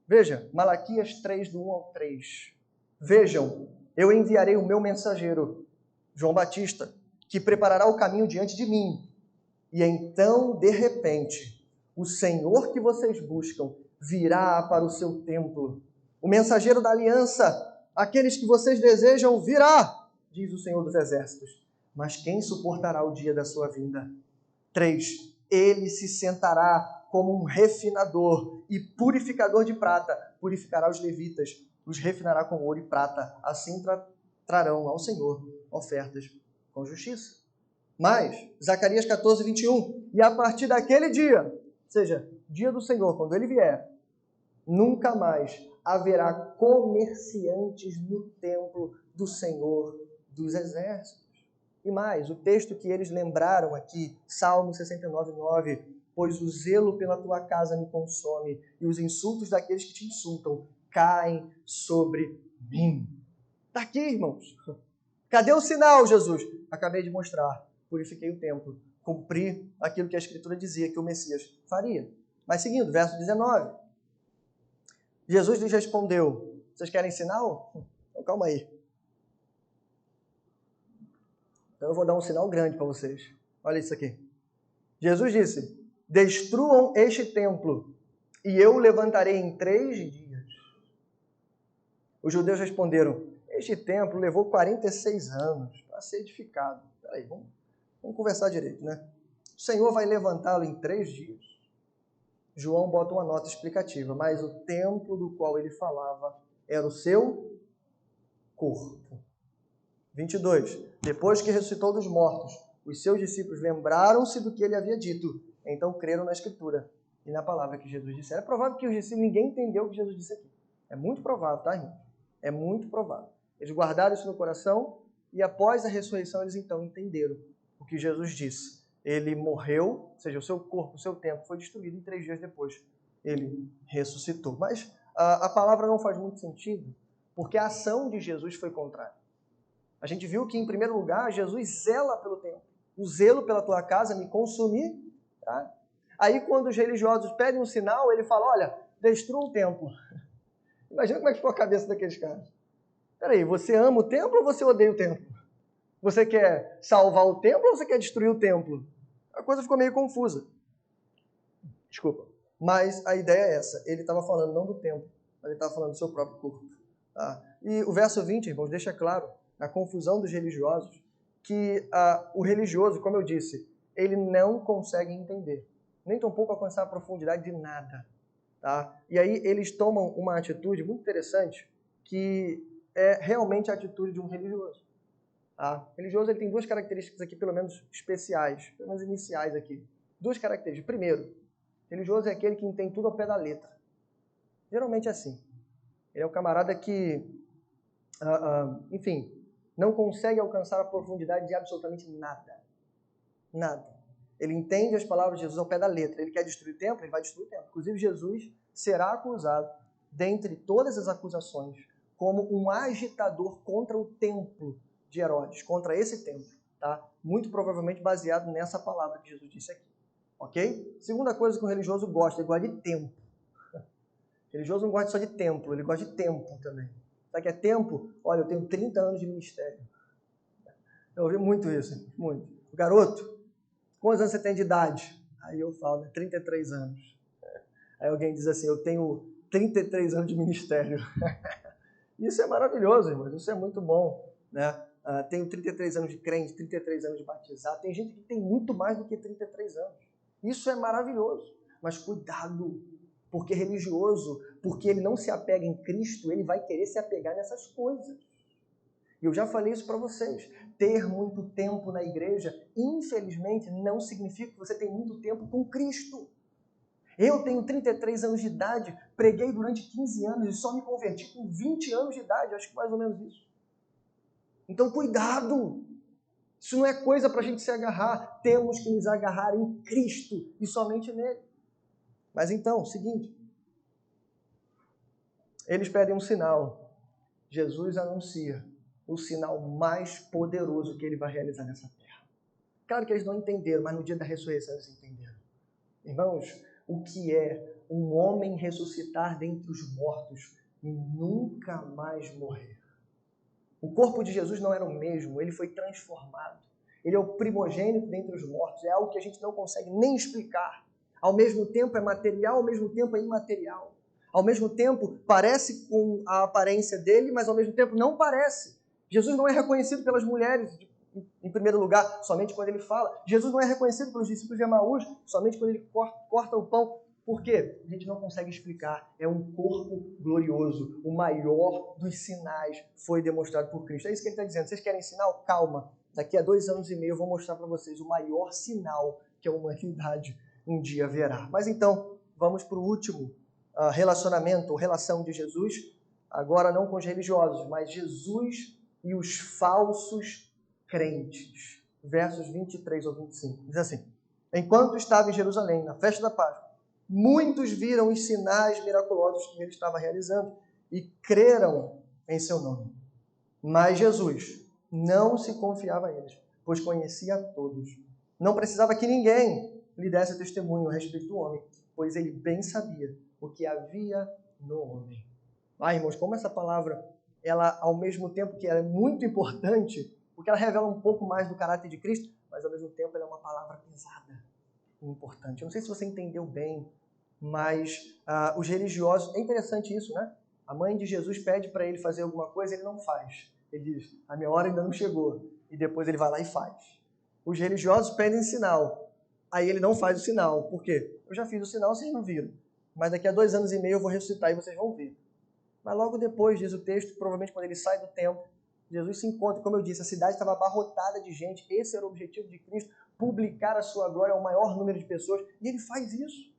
Veja, Malaquias 3, do 1 ao 3. Vejam, eu enviarei o meu mensageiro, João Batista, que preparará o caminho diante de mim. E então, de repente, o Senhor que vocês buscam virá para o seu templo. O mensageiro da aliança, aqueles que vocês desejam, virá, diz o Senhor dos Exércitos. Mas quem suportará o dia da sua vinda? 3. Ele se sentará como um refinador e purificador de prata. Purificará os levitas, os refinará com ouro e prata. Assim trarão ao Senhor ofertas com justiça. Mas, Zacarias 14, 21. E a partir daquele dia, ou seja, dia do Senhor, quando ele vier, nunca mais haverá comerciantes no templo do Senhor dos Exércitos. E mais, o texto que eles lembraram aqui, Salmo 69, 9, pois o zelo pela tua casa me consome e os insultos daqueles que te insultam caem sobre mim. Está aqui, irmãos. Cadê o sinal, Jesus? Acabei de mostrar. Purifiquei o templo. Cumpri aquilo que a Escritura dizia que o Messias faria. Mas seguindo, verso 19. Jesus lhes respondeu, vocês querem sinal? Então calma aí. Então eu vou dar um sinal grande para vocês. Olha isso aqui. Jesus disse, destruam este templo e eu o levantarei em 3 dias. Os judeus responderam, este templo levou 46 anos para ser edificado. Peraí, vamos conversar direito, né? O Senhor vai levantá-lo em 3 dias. João bota uma nota explicativa, mas o templo do qual ele falava era o seu corpo. 22. Depois que ressuscitou dos mortos, os seus discípulos lembraram-se do que ele havia dito. Então creram na Escritura e na palavra que Jesus disse. É provável que os discípulos, ninguém entendeu o que Jesus disse aqui. É muito provável, tá, irmão? É muito provável. Eles guardaram isso no coração e após a ressurreição eles então entenderam o que Jesus disse. Ele morreu, ou seja, o seu corpo, o seu tempo foi destruído e 3 dias depois ele ressuscitou. Mas a palavra não faz muito sentido porque a ação de Jesus foi contrária. A gente viu que, em primeiro lugar, Jesus zela pelo templo. O zelo pela tua casa me consumir. Tá? Aí, quando os religiosos pedem um sinal, ele fala, olha, destrua o templo. Imagina como é que ficou a cabeça daqueles caras. Peraí, você ama o templo ou você odeia o templo? Você quer salvar o templo ou você quer destruir o templo? A coisa ficou meio confusa. Desculpa. Mas a ideia é essa. Ele estava falando não do templo, mas ele estava falando do seu próprio corpo. Tá? E o verso 20, irmãos, deixa claro a confusão dos religiosos, que o religioso, como eu disse, ele não consegue entender, nem tampouco alcançar a profundidade de nada. Tá? E aí eles tomam uma atitude muito interessante, que é realmente a atitude de um religioso. Tá? O religioso ele tem 2 características aqui, pelo menos especiais, pelo menos iniciais aqui. 2 características. Primeiro, religioso é aquele que entende tudo ao pé da letra. Geralmente é assim. Ele é o camarada que, enfim, não consegue alcançar a profundidade de absolutamente nada. Nada. Ele entende as palavras de Jesus ao pé da letra. Ele quer destruir o templo, ele vai destruir o templo. Inclusive, Jesus será acusado, dentre todas as acusações, como um agitador contra o templo de Herodes, contra esse templo. Tá? Muito provavelmente baseado nessa palavra que Jesus disse aqui. Ok? Segunda coisa que o religioso gosta, ele gosta de tempo. O religioso não gosta só de templo, ele gosta de tempo também. Sabe o que é tempo? Olha, eu tenho 30 anos de ministério. Eu ouvi muito isso, muito. Garoto, quantos anos você tem de idade? Aí eu falo, né, 33 anos. Aí alguém diz assim, eu tenho 33 anos de ministério. Isso é maravilhoso, irmãos, isso é muito bom. Né? Tenho 33 anos de crente, 33 anos de batizado. Tem gente que tem muito mais do que 33 anos. Isso é maravilhoso. Mas cuidado, porque religioso, porque ele não se apega em Cristo, ele vai querer se apegar nessas coisas. E eu já falei isso para vocês. Ter muito tempo na igreja, infelizmente, não significa que você tem muito tempo com Cristo. Eu tenho 33 anos de idade, preguei durante 15 anos e só me converti com 20 anos de idade, acho que mais ou menos isso. Então, cuidado! Isso não é coisa para a gente se agarrar. Temos que nos agarrar em Cristo e somente nele. Mas então, seguinte. Eles pedem um sinal. Jesus anuncia o sinal mais poderoso que ele vai realizar nessa terra. Claro que eles não entenderam, mas no dia da ressurreição eles entenderam. Irmãos, o que é um homem ressuscitar dentre os mortos e nunca mais morrer? O corpo de Jesus não era o mesmo, ele foi transformado. Ele é o primogênito dentre os mortos, é algo que a gente não consegue nem explicar. Ao mesmo tempo é material, ao mesmo tempo é imaterial. Ao mesmo tempo parece com a aparência dele, mas ao mesmo tempo não parece. Jesus não é reconhecido pelas mulheres, em primeiro lugar, somente quando ele fala. Jesus não é reconhecido pelos discípulos de Emaús, somente quando ele corta o pão. Por quê? A gente não consegue explicar. É um corpo glorioso. O maior dos sinais foi demonstrado por Cristo. É isso que ele está dizendo. Vocês querem sinal? Calma. Daqui a 2 anos e meio eu vou mostrar para vocês o maior sinal que a humanidade um dia verá. Mas então, vamos para o último relacionamento ou relação de Jesus. Agora não com os religiosos, mas Jesus e os falsos crentes. Versos 23 ou 25. Diz assim: enquanto estava em Jerusalém, na festa da Páscoa, muitos viram os sinais miraculosos que ele estava realizando e creram em seu nome. Mas Jesus não se confiava a eles, pois conhecia a todos. Não precisava que ninguém lhe desse testemunho a respeito do homem, pois ele bem sabia o que havia no homem. Irmãos, como essa palavra, ela ao mesmo tempo que ela é muito importante, porque ela revela um pouco mais do caráter de Cristo, mas ao mesmo tempo ela é uma palavra pesada. Importante. Eu não sei se você entendeu bem, mas os religiosos... É interessante isso, né? A mãe de Jesus pede para ele fazer alguma coisa, ele não faz. Ele diz, a minha hora ainda não chegou. E depois ele vai lá e faz. Os religiosos pedem sinal. Aí ele não faz o sinal. Por quê? Eu já fiz o sinal, vocês não viram. Mas daqui a 2 anos e meio eu vou ressuscitar e vocês vão ver. Mas logo depois, diz o texto, provavelmente quando ele sai do templo, Jesus se encontra. Como eu disse, a cidade estava abarrotada de gente. Esse era o objetivo de Cristo, publicar a sua glória ao maior número de pessoas. E ele faz isso.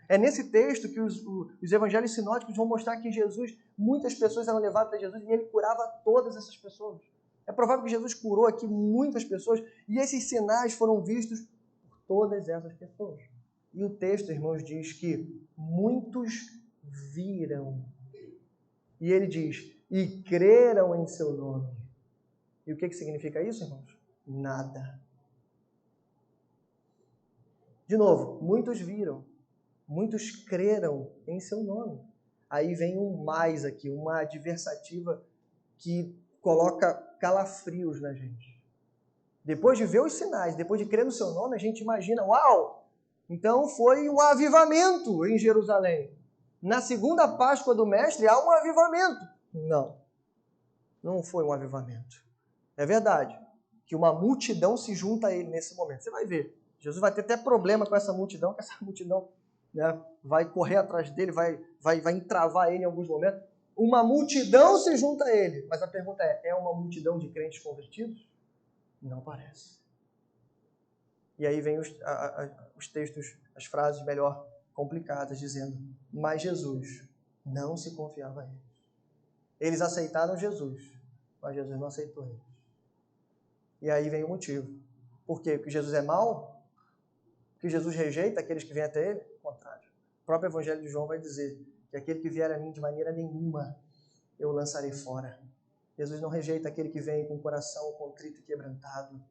É nesse texto que os evangelhos sinóticos vão mostrar que Jesus, muitas pessoas eram levadas a Jesus e ele curava todas essas pessoas. É provável que Jesus curou aqui muitas pessoas e esses sinais foram vistos por todas essas pessoas. E o texto, irmãos, diz que muitos viram. E ele diz, e creram em seu nome. E o que significa isso, irmãos? Nada. De novo, muitos viram. Muitos creram em seu nome. Aí vem um mais aqui, uma adversativa que coloca calafrios na gente. Depois de ver os sinais, depois de crer no seu nome, a gente imagina, uau! Então foi um avivamento em Jerusalém. Na segunda Páscoa do Mestre há um avivamento. Não, não foi um avivamento. É verdade que uma multidão se junta a ele nesse momento. Você vai ver, Jesus vai ter até problema com essa multidão, que essa multidão vai correr atrás dele, vai entravar ele em alguns momentos. Uma multidão se junta a ele. Mas a pergunta é uma multidão de crentes convertidos? Não parece. E aí vem os textos, as frases melhor complicadas, dizendo, mas Jesus não se confiava a eles. Eles aceitaram Jesus, mas Jesus não aceitou eles. E aí vem o motivo. Por quê? Porque Jesus é mau? Porque Jesus rejeita aqueles que vêm até ele? Ao contrário. O próprio Evangelho de João vai dizer que aquele que vier a mim de maneira nenhuma eu o lançarei fora. Jesus não rejeita aquele que vem com o coração contrito e quebrantado,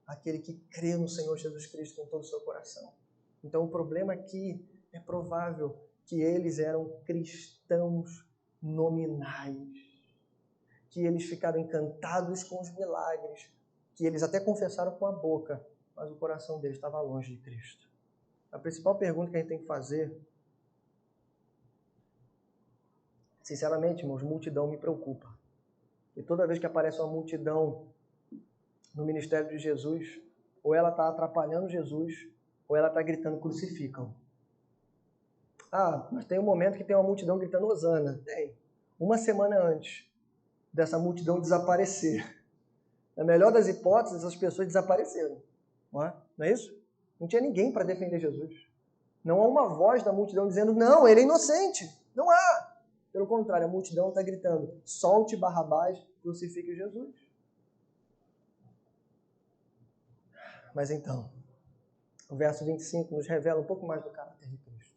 aquele que crê no Senhor Jesus Cristo com todo o seu coração. Então o problema aqui é provável que eles eram cristãos nominais, que eles ficaram encantados com os milagres, que eles até confessaram com a boca, mas o coração deles estava longe de Cristo. A principal pergunta que a gente tem que fazer, sinceramente, irmãos, multidão me preocupa. E toda vez que aparece uma multidão no ministério de Jesus, ou ela está atrapalhando Jesus, ou ela está gritando, crucificam. Mas tem um momento que tem uma multidão gritando, Hosana. Tem. Uma semana antes dessa multidão desaparecer. Na melhor das hipóteses, as pessoas desapareceram. Não é isso? Não tinha ninguém para defender Jesus. Não há uma voz da multidão dizendo, não, ele é inocente. Não há. Pelo contrário, a multidão está gritando, solte Barrabás, crucifique Jesus. Mas então, o verso 25 nos revela um pouco mais do caráter de Cristo.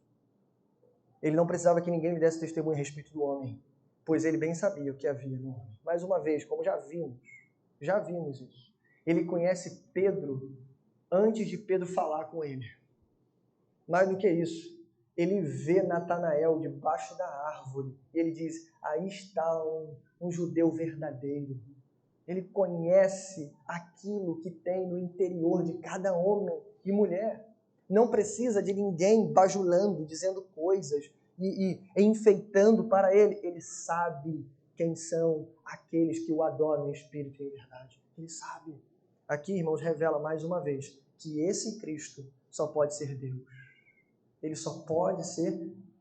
Ele não precisava que ninguém lhe desse testemunho a respeito do homem, pois ele bem sabia o que havia no homem. Mais uma vez, como já vimos isso. Ele conhece Pedro antes de Pedro falar com ele. Mais do que isso, ele vê Natanael debaixo da árvore. E ele diz, aí está um judeu verdadeiro. Ele conhece aquilo que tem no interior de cada homem e mulher. Não precisa de ninguém bajulando, dizendo coisas e enfeitando para ele. Ele sabe quem são aqueles que o adoram em espírito e em verdade. Ele sabe. Aqui, irmãos, revela mais uma vez que esse Cristo só pode ser Deus. Ele só pode ser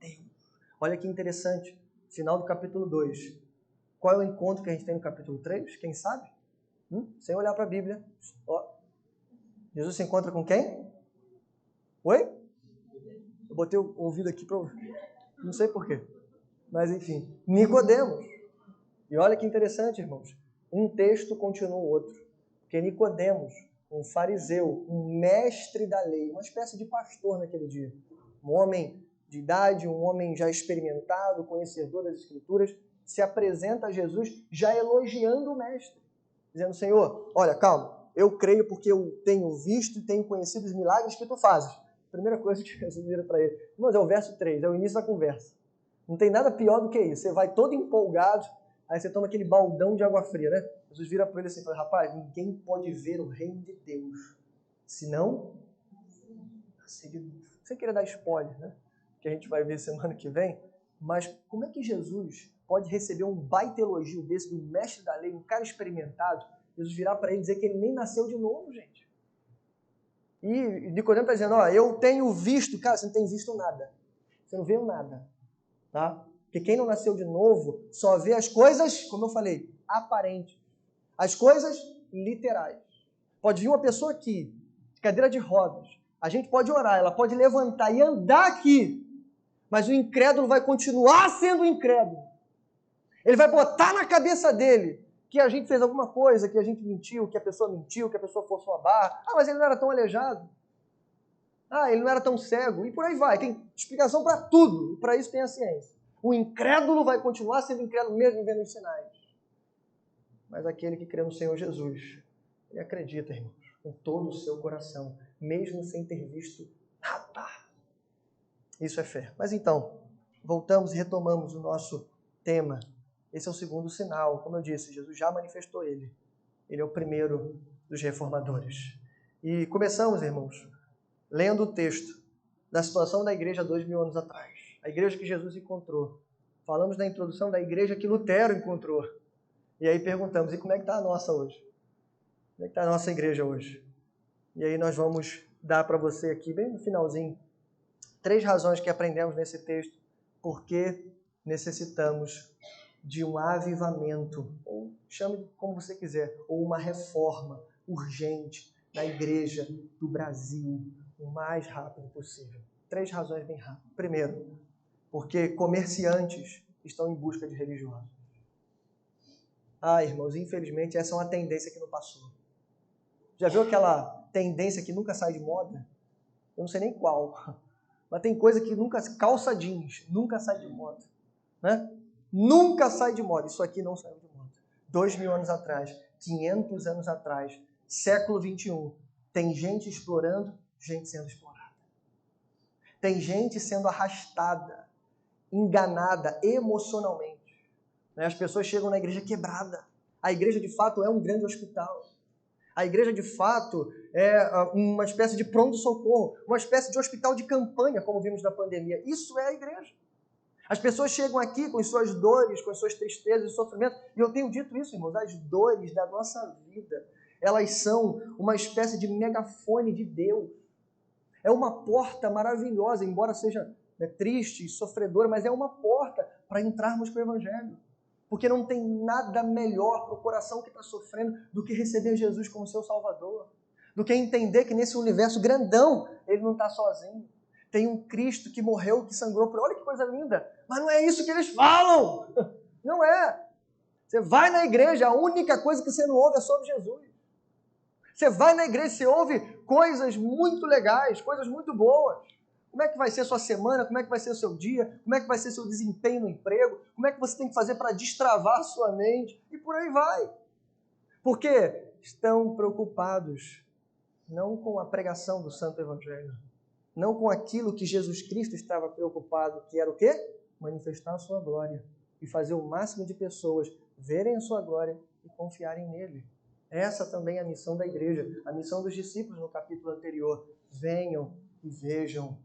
Deus. Olha que interessante. Final do capítulo 2. Qual é o encontro que a gente tem no capítulo 3? Quem sabe? Sem olhar para a Bíblia. Ó. Jesus se encontra com quem? Oi? Eu botei o ouvido aqui para ouvir. Não sei porquê. Mas enfim. Nicodemos. E olha que interessante, irmãos. Um texto continua o outro. Porque Nicodemos, um fariseu, um mestre da lei, uma espécie de pastor naquele dia. Um homem de idade, um homem já experimentado, conhecedor das Escrituras, se apresenta a Jesus já elogiando o mestre. Dizendo, Senhor, olha, calma, eu creio porque eu tenho visto e tenho conhecido os milagres que tu fazes. Primeira coisa que Jesus vira para ele. Mas é o verso 3, é o início da conversa. Não tem nada pior do que isso. Você vai todo empolgado, aí você toma aquele baldão de água fria, né? Jesus vira para ele assim e fala, rapaz, ninguém pode ver o reino de Deus, senão nascer de novo. Sem querer dar spoiler, né? Que a gente vai ver semana que vem. Mas como é que Jesus pode receber um baita elogio desse, do mestre da lei, um cara experimentado, Jesus virar para ele dizer que ele nem nasceu de novo, gente? E Nicodemo está dizendo, ó, eu tenho visto, cara, você não tem visto nada. Você não viu nada, tá? Porque quem não nasceu de novo só vê as coisas, como eu falei, aparentes. As coisas literais. Pode vir uma pessoa aqui, de cadeira de rodas. A gente pode orar, ela pode levantar e andar aqui. Mas o incrédulo vai continuar sendo incrédulo. Ele vai botar na cabeça dele que a gente fez alguma coisa, que a gente mentiu, que a pessoa mentiu, que a pessoa forçou a barra. Ah, mas ele não era tão aleijado. Ah, ele não era tão cego. E por aí vai. Tem explicação para tudo. E para isso tem a ciência. O incrédulo vai continuar sendo incrédulo mesmo vendo os sinais. Mas aquele que crê no Senhor Jesus, ele acredita, irmãos, com todo o seu coração, mesmo sem ter visto nada. Isso é fé. Mas então, voltamos e retomamos o nosso tema. Esse é o segundo sinal. Como eu disse, Jesus já manifestou ele. Ele é o primeiro dos reformadores. E começamos, irmãos, lendo o texto da situação da igreja 2000 anos atrás. A igreja que Jesus encontrou. Falamos na introdução da igreja que Lutero encontrou. E aí perguntamos, e como é que está a nossa hoje? Como é que está a nossa igreja hoje? E aí nós vamos dar para você aqui, bem no finalzinho, 3 razões que aprendemos nesse texto, porque necessitamos de um avivamento, ou chame como você quiser, ou uma reforma urgente na igreja do Brasil, o mais rápido possível. 3 razões bem rápidas. Primeiro, porque comerciantes estão em busca de religiosos. Ah, irmãos, infelizmente essa é uma tendência que não passou. Já viu aquela tendência que nunca sai de moda? Eu não sei nem qual. Mas tem coisa que nunca... Calça jeans, nunca sai de moda. Né? Nunca sai de moda. Isso aqui não saiu de moda. 2000 anos atrás, 500 anos atrás, século 21. Tem gente explorando, gente sendo explorada. Tem gente sendo arrastada, enganada emocionalmente. As pessoas chegam na igreja quebrada. A igreja, de fato, é um grande hospital. A igreja, de fato, é uma espécie de pronto-socorro, uma espécie de hospital de campanha, como vimos na pandemia. Isso é a igreja. As pessoas chegam aqui com as suas dores, com as suas tristezas e sofrimentos. E eu tenho dito isso, irmãos, as dores da nossa vida, elas são uma espécie de megafone de Deus. É uma porta maravilhosa, embora seja triste e sofredora, mas é uma porta para entrarmos para o Evangelho. Porque não tem nada melhor para o coração que está sofrendo do que receber Jesus como seu Salvador. Do que entender que nesse universo grandão, ele não está sozinho. Tem um Cristo que morreu, que sangrou por... Olha que coisa linda! Mas não é isso que eles falam! Não é! Você vai na igreja, a única coisa que você não ouve é sobre Jesus. Você vai na igreja, você ouve coisas muito legais, coisas muito boas. Como é que vai ser a sua semana? Como é que vai ser o seu dia? Como é que vai ser o seu desempenho no emprego? Como é que você tem que fazer para destravar a sua mente? E por aí vai. Porque estão preocupados não com a pregação do Santo Evangelho, não com aquilo que Jesus Cristo estava preocupado, que era o quê? Manifestar a sua glória e fazer o máximo de pessoas verem a sua glória e confiarem nele. Essa também é a missão da igreja, a missão dos discípulos no capítulo anterior. Venham e vejam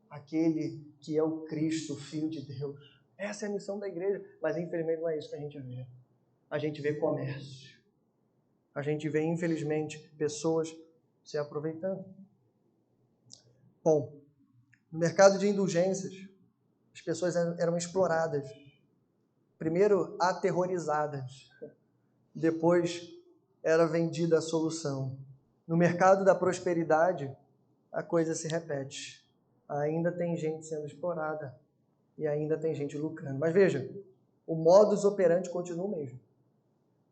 aquele que é o Cristo, o Filho de Deus. Essa é a missão da igreja, mas infelizmente não é isso que a gente vê. A gente vê comércio. A gente vê, infelizmente, pessoas se aproveitando. Bom, no mercado de indulgências, as pessoas eram exploradas. Primeiro, aterrorizadas. Depois, era vendida a solução. No mercado da prosperidade, a coisa se repete. Ainda tem gente sendo explorada e ainda tem gente lucrando. Mas veja, o modus operandi continua o mesmo.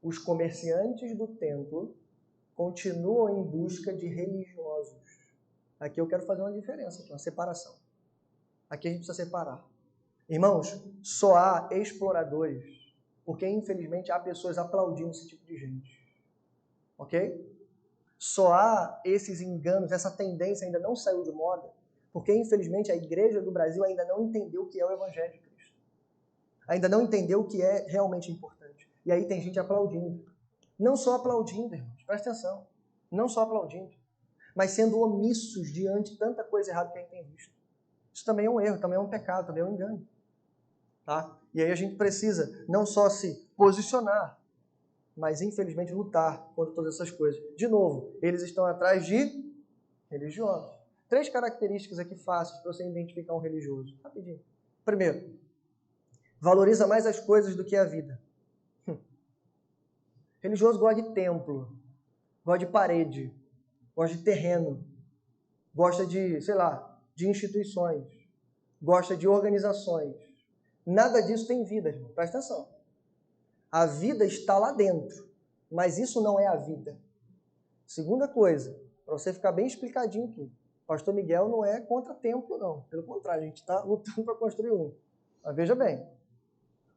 Os comerciantes do templo continuam em busca de religiosos. Aqui eu quero fazer uma diferença, uma separação. Aqui a gente precisa separar. Irmãos, só há exploradores, porque infelizmente há pessoas aplaudindo esse tipo de gente. Ok? Só há esses enganos, essa tendência ainda não saiu de moda, porque infelizmente a igreja do Brasil ainda não entendeu o que é o Evangelho de Cristo. Ainda não entendeu o que é realmente importante. E aí tem gente aplaudindo. Não só aplaudindo, irmãos, presta atenção. Não só aplaudindo, mas sendo omissos diante de tanta coisa errada que a gente tem visto. Isso também é um erro, também é um pecado, também é um engano. Tá? E aí a gente precisa não só se posicionar, mas infelizmente lutar contra todas essas coisas. De novo, eles estão atrás de religiosos. 3 características aqui fáceis para você identificar um religioso. Rapidinho. Primeiro, valoriza mais as coisas do que a vida. Religioso gosta de templo, gosta de parede, gosta de terreno, gosta de, de instituições, gosta de organizações. Nada disso tem vida, irmão. Presta atenção. A vida está lá dentro, mas isso não é a vida. Segunda coisa, para você ficar bem explicadinho aqui, Pastor Miguel não é contra templo, não. Pelo contrário, a gente está lutando para construir um. Mas veja bem,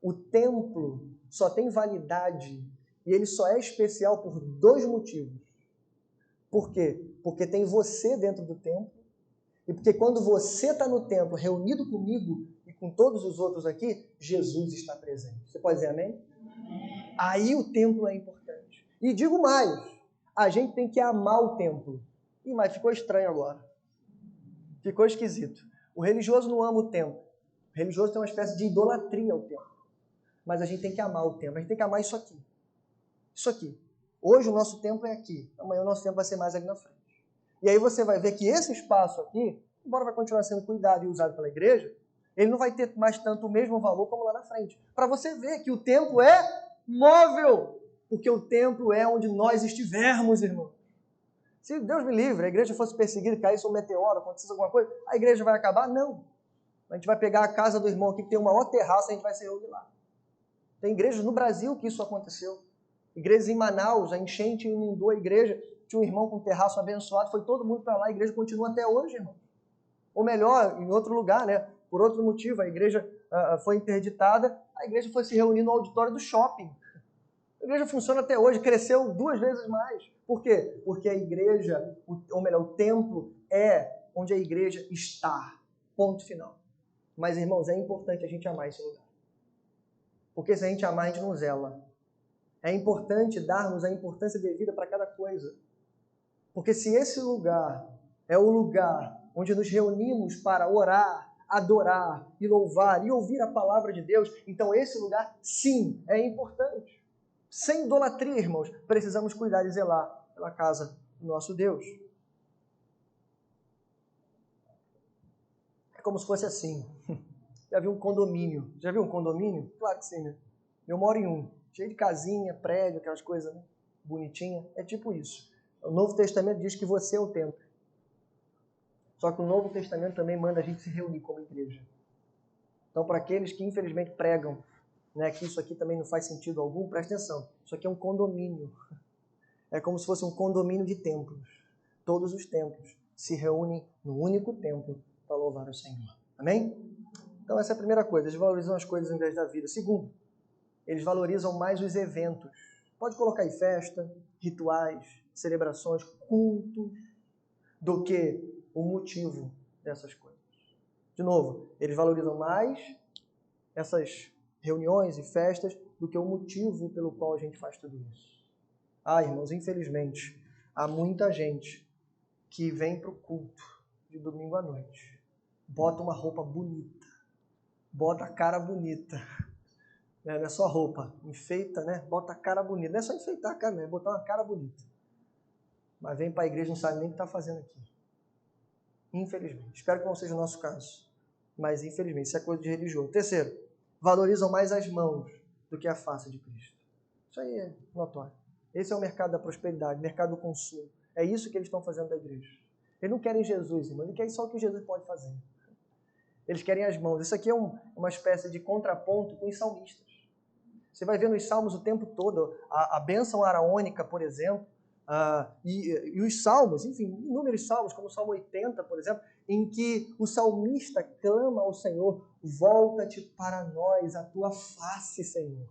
o templo só tem validade e ele só é especial por 2 motivos. Por quê? Porque tem você dentro do templo e porque quando você está no templo reunido comigo e com todos os outros aqui, Jesus está presente. Você pode dizer amém? Aí o templo é importante. E digo mais, a gente tem que amar o templo. Ih, mas ficou estranho agora. Ficou esquisito. O religioso não ama o templo. O religioso tem uma espécie de idolatria ao templo. Mas a gente tem que amar o templo. A gente tem que amar isso aqui. Isso aqui. Hoje o nosso templo é aqui. Amanhã o nosso templo vai ser mais ali na frente. E aí você vai ver que esse espaço aqui, embora vai continuar sendo cuidado e usado pela igreja, ele não vai ter mais tanto o mesmo valor como lá na frente. Para você ver que o templo é móvel. Porque o templo é onde nós estivermos, irmão. Se Deus me livre, a igreja fosse perseguida, caísse um meteoro, acontecesse alguma coisa, a igreja vai acabar? Não. A gente vai pegar a casa do irmão aqui, que tem uma maior terraça, e a gente vai se reunir lá. Tem igrejas no Brasil que isso aconteceu. Igrejas em Manaus, a enchente inundou a igreja, tinha um irmão com um terraço abençoado, foi todo mundo para lá, a igreja continua até hoje, irmão. Ou melhor, em outro lugar, né? Por outro motivo, a igreja foi interditada, a igreja foi se reunir no auditório do shopping. A igreja funciona até hoje, cresceu 2 vezes mais. Por quê? Porque a igreja, ou melhor, o templo é onde a igreja está. Ponto final. Mas, irmãos, é importante a gente amar esse lugar. Porque se a gente amar, a gente não zela. É importante darmos a importância devida para cada coisa. Porque se esse lugar é o lugar onde nos reunimos para orar, adorar e louvar e ouvir a palavra de Deus, então esse lugar, sim, é importante. Sem idolatria, irmãos, precisamos cuidar e zelar pela casa do nosso Deus. É como se fosse assim. Já viu um condomínio? Já viu um condomínio? Claro que sim, né? Eu moro em um. Cheio de casinha, prédio, aquelas coisas, né? Bonitinha. É tipo isso. O Novo Testamento diz que você é o templo. Só que o Novo Testamento também manda a gente se reunir como igreja. Então, para aqueles que infelizmente pregam, né, que isso aqui também não faz sentido algum, presta atenção. Isso aqui é um condomínio. É como se fosse um condomínio de templos. Todos os templos se reúnem no único templo para louvar o Senhor. Amém? Então essa é a primeira coisa. Eles valorizam as coisas em vez da vida. Segundo, eles valorizam mais os eventos. Pode colocar aí festa, rituais, celebrações, cultos, do que o motivo dessas coisas. De novo, eles valorizam mais essas reuniões e festas do que o motivo pelo qual a gente faz tudo isso. Irmãos, infelizmente, há muita gente que vem para o culto de domingo à noite, bota uma roupa bonita, bota a cara bonita, não é só roupa, enfeita, né? Bota a cara bonita, não é só enfeitar a cara, é botar uma cara bonita. Mas vem para a igreja e não sabe nem o que está fazendo aqui. Infelizmente. Espero que não seja o nosso caso. Mas, infelizmente, isso é coisa de religioso. Terceiro, valorizam mais as mãos do que a face de Cristo. Isso aí é notório. Esse é o mercado da prosperidade, mercado do consumo. É isso que eles estão fazendo da igreja. Eles não querem Jesus, irmão. Eles querem só o que Jesus pode fazer. Eles querem as mãos. Isso aqui é uma espécie de contraponto com os salmistas. Você vai ver nos salmos o tempo todo a bênção araônica, por exemplo, e os salmos, enfim, inúmeros salmos, como o Salmo 80, por exemplo, em que o salmista clama ao Senhor: volta-te para nós a tua face, Senhor.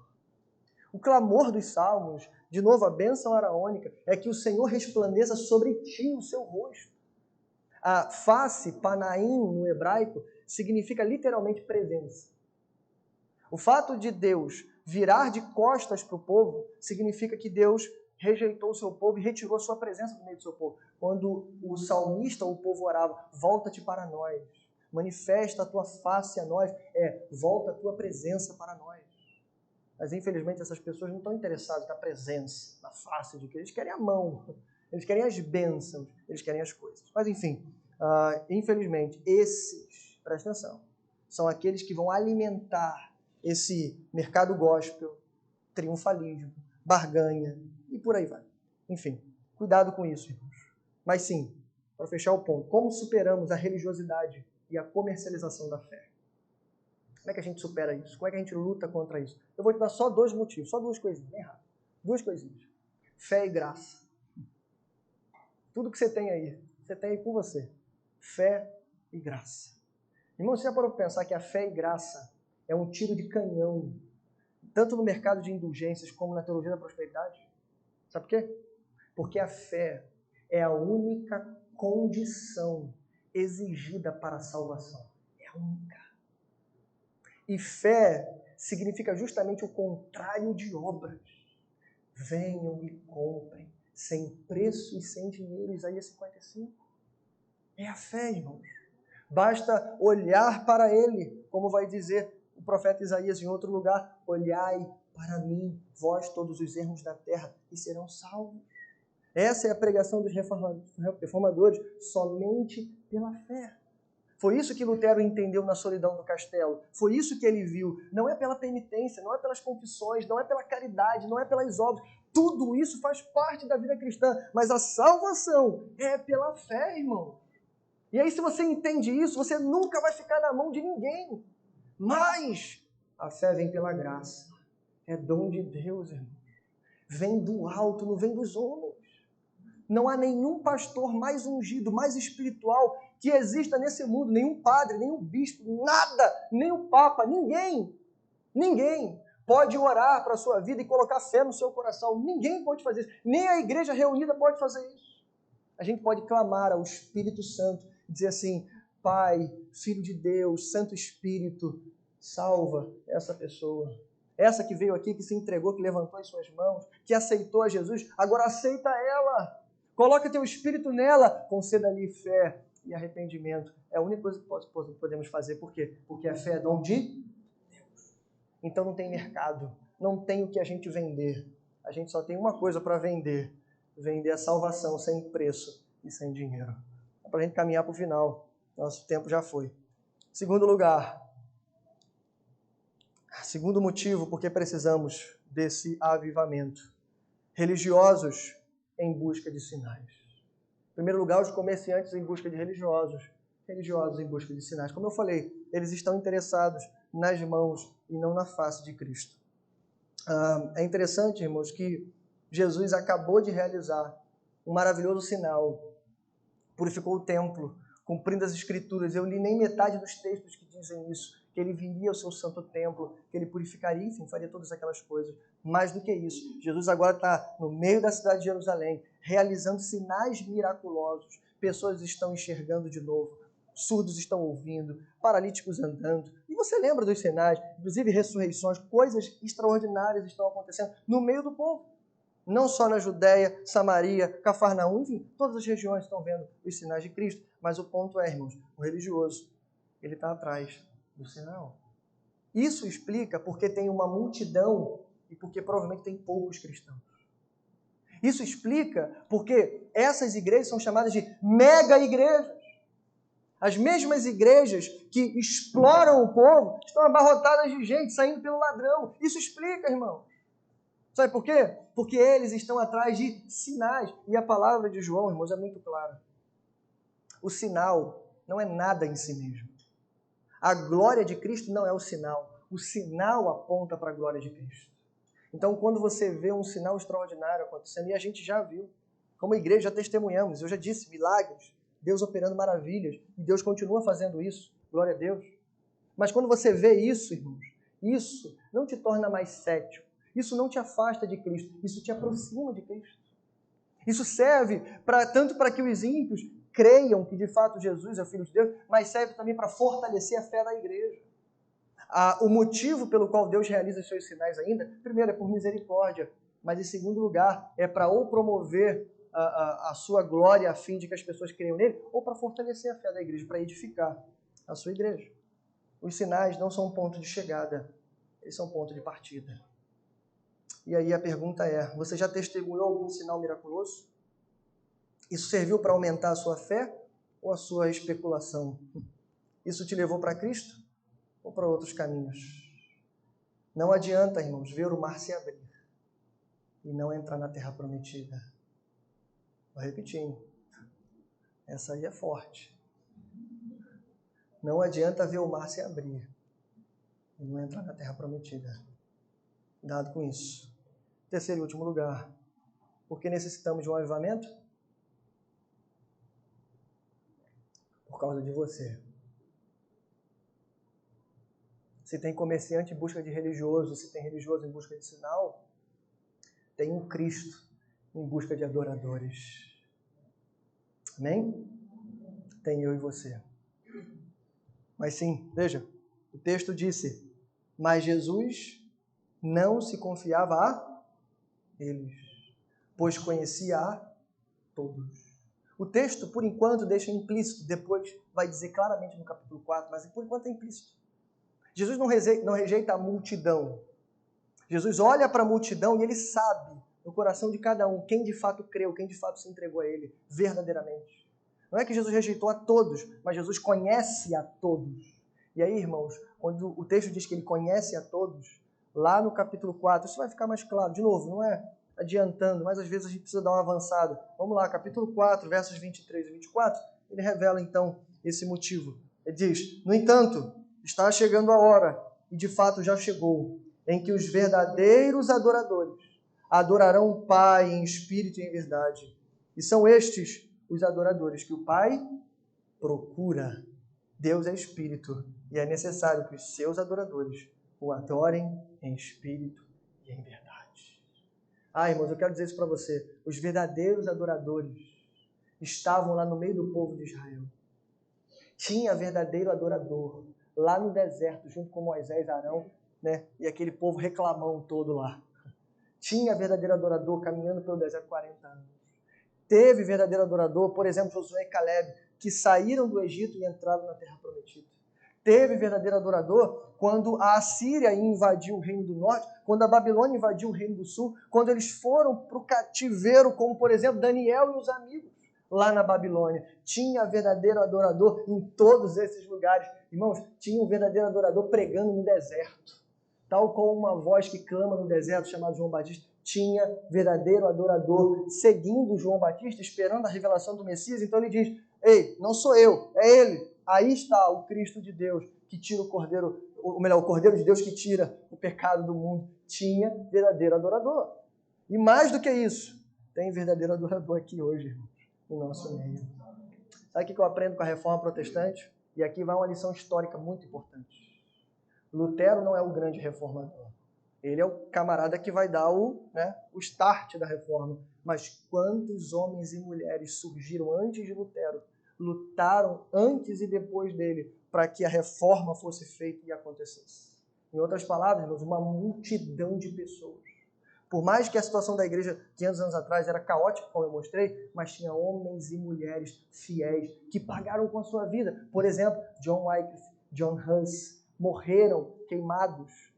O clamor dos salmos, de novo, a bênção araônica, é que o Senhor resplandeça sobre ti o seu rosto. A face, panaim, no hebraico, significa literalmente presença. O fato de Deus virar de costas para o povo significa que Deus rejeitou o seu povo e retirou a sua presença do meio do seu povo. Quando o salmista ou o povo orava: volta-te para nós, manifesta a tua face a nós, volta a tua presença para nós. Mas infelizmente essas pessoas não estão interessadas na presença, na face de Cristo. Eles querem a mão, eles querem as bênçãos, eles querem as coisas. Mas enfim, infelizmente esses, presta atenção, são aqueles que vão alimentar esse mercado gospel, triunfalismo, barganha e por aí vai. Enfim, cuidado com isso, irmãos. Mas sim, para fechar o ponto, como superamos a religiosidade e a comercialização da fé? Como é que a gente supera isso? Como é que a gente luta contra isso? Eu vou te dar só 2 motivos, só 2 coisinhas, bem rápido. 2 coisinhas. Fé e graça. Tudo que você tem aí com você. Fé e graça. Irmão, você já parou para pensar que a fé e graça é um tiro de canhão, tanto no mercado de indulgências como na teologia da prosperidade? Sabe por quê? Porque a fé é a única condição exigida para a salvação. É a única. E fé significa justamente o contrário de obras. Venham e comprem, sem preço e sem dinheiro, Isaías 55. É a fé, irmãos. Basta olhar para ele, como vai dizer o profeta Isaías em outro lugar: olhai para mim, vós todos os ermos da terra, e serão salvos. Essa é a pregação dos reformadores, somente pela fé. Foi isso que Lutero entendeu na solidão do castelo. Foi isso que ele viu. Não é pela penitência, não é pelas confissões, não é pela caridade, não é pelas obras. Tudo isso faz parte da vida cristã. Mas a salvação é pela fé, irmão. E aí, se você entende isso, você nunca vai ficar na mão de ninguém. Mas a fé vem pela graça. É dom de Deus, irmão. Vem do alto, não vem dos homens. Não há nenhum pastor mais ungido, mais espiritual que exista nesse mundo, nenhum padre, nenhum bispo, nada, nem o Papa, ninguém pode orar para a sua vida e colocar fé no seu coração. Ninguém pode fazer isso, nem a igreja reunida pode fazer isso. A gente pode clamar ao Espírito Santo e dizer assim: Pai, Filho de Deus, Santo Espírito, salva essa pessoa. Essa que veio aqui, que se entregou, que levantou as suas mãos, que aceitou a Jesus, agora aceita ela. Coloca teu Espírito nela, conceda-lhe fé e arrependimento. É a única coisa que podemos fazer. Por quê? Porque a fé é dom de Deus. Então não tem mercado, não tem o que a gente vender. A gente só tem uma coisa para vender: vender a salvação sem preço e sem dinheiro. É para a gente caminhar para o final. Nosso tempo já foi. Segundo lugar, segundo motivo porque precisamos desse avivamento: religiosos em busca de sinais. Em primeiro lugar, os comerciantes em busca de religiosos em busca de sinais. Como eu falei, eles estão interessados nas mãos e não na face de Cristo. É interessante, irmãos, que Jesus acabou de realizar um maravilhoso sinal. Purificou o templo, cumprindo as Escrituras. Eu li nem metade dos textos que dizem isso, que ele viria ao seu santo templo, que ele purificaria, enfim, faria todas aquelas coisas. Mais do que isso, Jesus agora está no meio da cidade de Jerusalém, realizando sinais miraculosos. Pessoas estão enxergando de novo, surdos estão ouvindo, paralíticos andando. E você lembra dos sinais, inclusive ressurreições, coisas extraordinárias estão acontecendo no meio do povo. Não só na Judéia, Samaria, Cafarnaum, enfim, todas as regiões estão vendo os sinais de Cristo. Mas o ponto é, irmãos, o religioso, ele está atrás do sinal. Isso explica porque tem uma multidão e porque provavelmente tem poucos cristãos. Isso explica porque essas igrejas são chamadas de mega igrejas. As mesmas igrejas que exploram o povo estão abarrotadas de gente saindo pelo ladrão. Isso explica, irmão. Sabe por quê? Porque eles estão atrás de sinais. E a palavra de João, irmãos, é muito clara. O sinal não é nada em si mesmo. A glória de Cristo não é o sinal. O sinal aponta para a glória de Cristo. Então, quando você vê um sinal extraordinário acontecendo, e a gente já viu, como igreja já testemunhamos, eu já disse, milagres, Deus operando maravilhas, e Deus continua fazendo isso, glória a Deus. Mas quando você vê isso, irmãos, isso não te torna mais cético, isso não te afasta de Cristo, isso te aproxima de Cristo. Isso serve tanto para que os ímpios creiam que de fato Jesus é o Filho de Deus, mas serve também para fortalecer a fé da igreja. O motivo pelo qual Deus realiza os seus sinais ainda, primeiro é por misericórdia, mas em segundo lugar é para ou promover a sua glória a fim de que as pessoas creiam nele, ou para fortalecer a fé da igreja, para edificar a sua igreja. Os sinais não são um ponto de chegada, eles são um ponto de partida. E aí a pergunta é, você já testemunhou algum sinal miraculoso? Isso serviu para aumentar a sua fé ou a sua especulação? Isso te levou para Cristo ou para outros caminhos? Não adianta, irmãos, ver o mar se abrir e não entrar na terra prometida. Vou repetir. Essa aí é forte. Não adianta ver o mar se abrir e não entrar na terra prometida. Cuidado com isso. Terceiro e último lugar. Por que necessitamos de um avivamento? Por causa de você. Se tem comerciante em busca de religioso, se tem religioso em busca de sinal, tem um Cristo em busca de adoradores. Amém? Tem eu e você. Mas sim, veja, o texto disse, mas Jesus não se confiava a eles, pois conhecia a todos. O texto, por enquanto, deixa implícito, depois vai dizer claramente no capítulo 4, mas por enquanto é implícito. Jesus não rejeita a multidão. Jesus olha para a multidão e ele sabe no coração de cada um quem de fato creu, quem de fato se entregou a ele verdadeiramente. Não é que Jesus rejeitou a todos, mas Jesus conhece a todos. E aí, irmãos, quando o texto diz que ele conhece a todos, lá no capítulo 4, isso vai ficar mais claro. De novo, não é adiantando, mas às vezes a gente precisa dar uma avançada. Vamos lá, capítulo 4, versos 23 e 24, ele revela então esse motivo. Ele diz, no entanto, está chegando a hora, e de fato já chegou, em que os verdadeiros adoradores adorarão o Pai em espírito e em verdade. E são estes os adoradores que o Pai procura. Deus é espírito, e é necessário que os seus adoradores o adorem em espírito e em verdade. Irmãos, eu quero dizer isso para você. Os verdadeiros adoradores estavam lá no meio do povo de Israel. Tinha verdadeiro adorador lá no deserto, junto com Moisés, Arão, né? E aquele povo reclamão todo lá. Tinha verdadeiro adorador caminhando pelo deserto 40 anos. Teve verdadeiro adorador, por exemplo, Josué e Caleb, que saíram do Egito e entraram na terra prometida. Teve verdadeiro adorador quando a Assíria invadiu o reino do norte, quando a Babilônia invadiu o reino do sul, quando eles foram para o cativeiro, como por exemplo Daniel e os amigos lá na Babilônia. Tinha verdadeiro adorador em todos esses lugares. Irmãos, tinha um verdadeiro adorador pregando no deserto. Tal como uma voz que clama no deserto, chamado João Batista, tinha verdadeiro adorador seguindo João Batista, esperando a revelação do Messias. Então ele diz, ei, não sou eu, é ele. Aí está o Cristo de Deus que tira o Cordeiro, ou melhor, o Cordeiro de Deus que tira o pecado do mundo. Tinha verdadeiro adorador. E mais do que isso, tem verdadeiro adorador aqui hoje, irmãos, no nosso meio. Sabe o que eu aprendo com a Reforma Protestante? E aqui vai uma lição histórica muito importante. Lutero não é o grande reformador. Ele é o camarada que vai dar o start da reforma. Mas quantos homens e mulheres surgiram antes de Lutero, lutaram antes e depois dele para que a reforma fosse feita e acontecesse? Em outras palavras, irmãos, uma multidão de pessoas. Por mais que a situação da igreja 500 anos atrás era caótica, como eu mostrei, mas tinha homens e mulheres fiéis que pagaram com a sua vida. Por exemplo, John Wycliffe, John Huss, morreram queimados.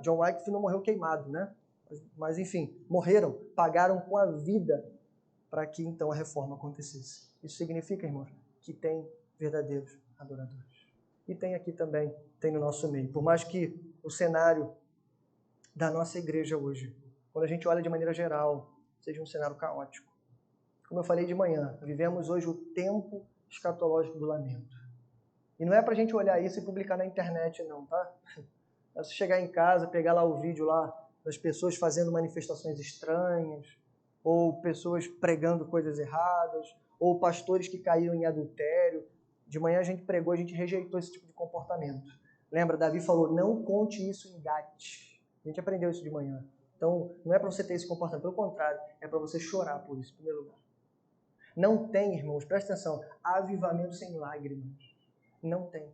John Wycliffe não morreu queimado, mas enfim, morreram, pagaram com a vida para que então a reforma acontecesse. Isso significa, irmãos, que tem verdadeiros adoradores. E tem aqui também, tem no nosso meio. Por mais que o cenário da nossa igreja hoje, quando a gente olha de maneira geral, seja um cenário caótico. Como eu falei de manhã, vivemos hoje o tempo escatológico do lamento. E não é para a gente olhar isso e publicar na internet, não, tá? É você chegar em casa, pegar lá o vídeo lá das pessoas fazendo manifestações estranhas, ou pessoas pregando coisas erradas, ou pastores que caíram em adultério. De manhã a gente pregou, a gente rejeitou esse tipo de comportamento. Lembra, Davi falou, não conte isso em Gate. A gente aprendeu isso de manhã. Então, não é para você ter esse comportamento, pelo contrário, é para você chorar por isso, em primeiro lugar. Não tem, irmãos, presta atenção, avivamento sem lágrimas. Não tem.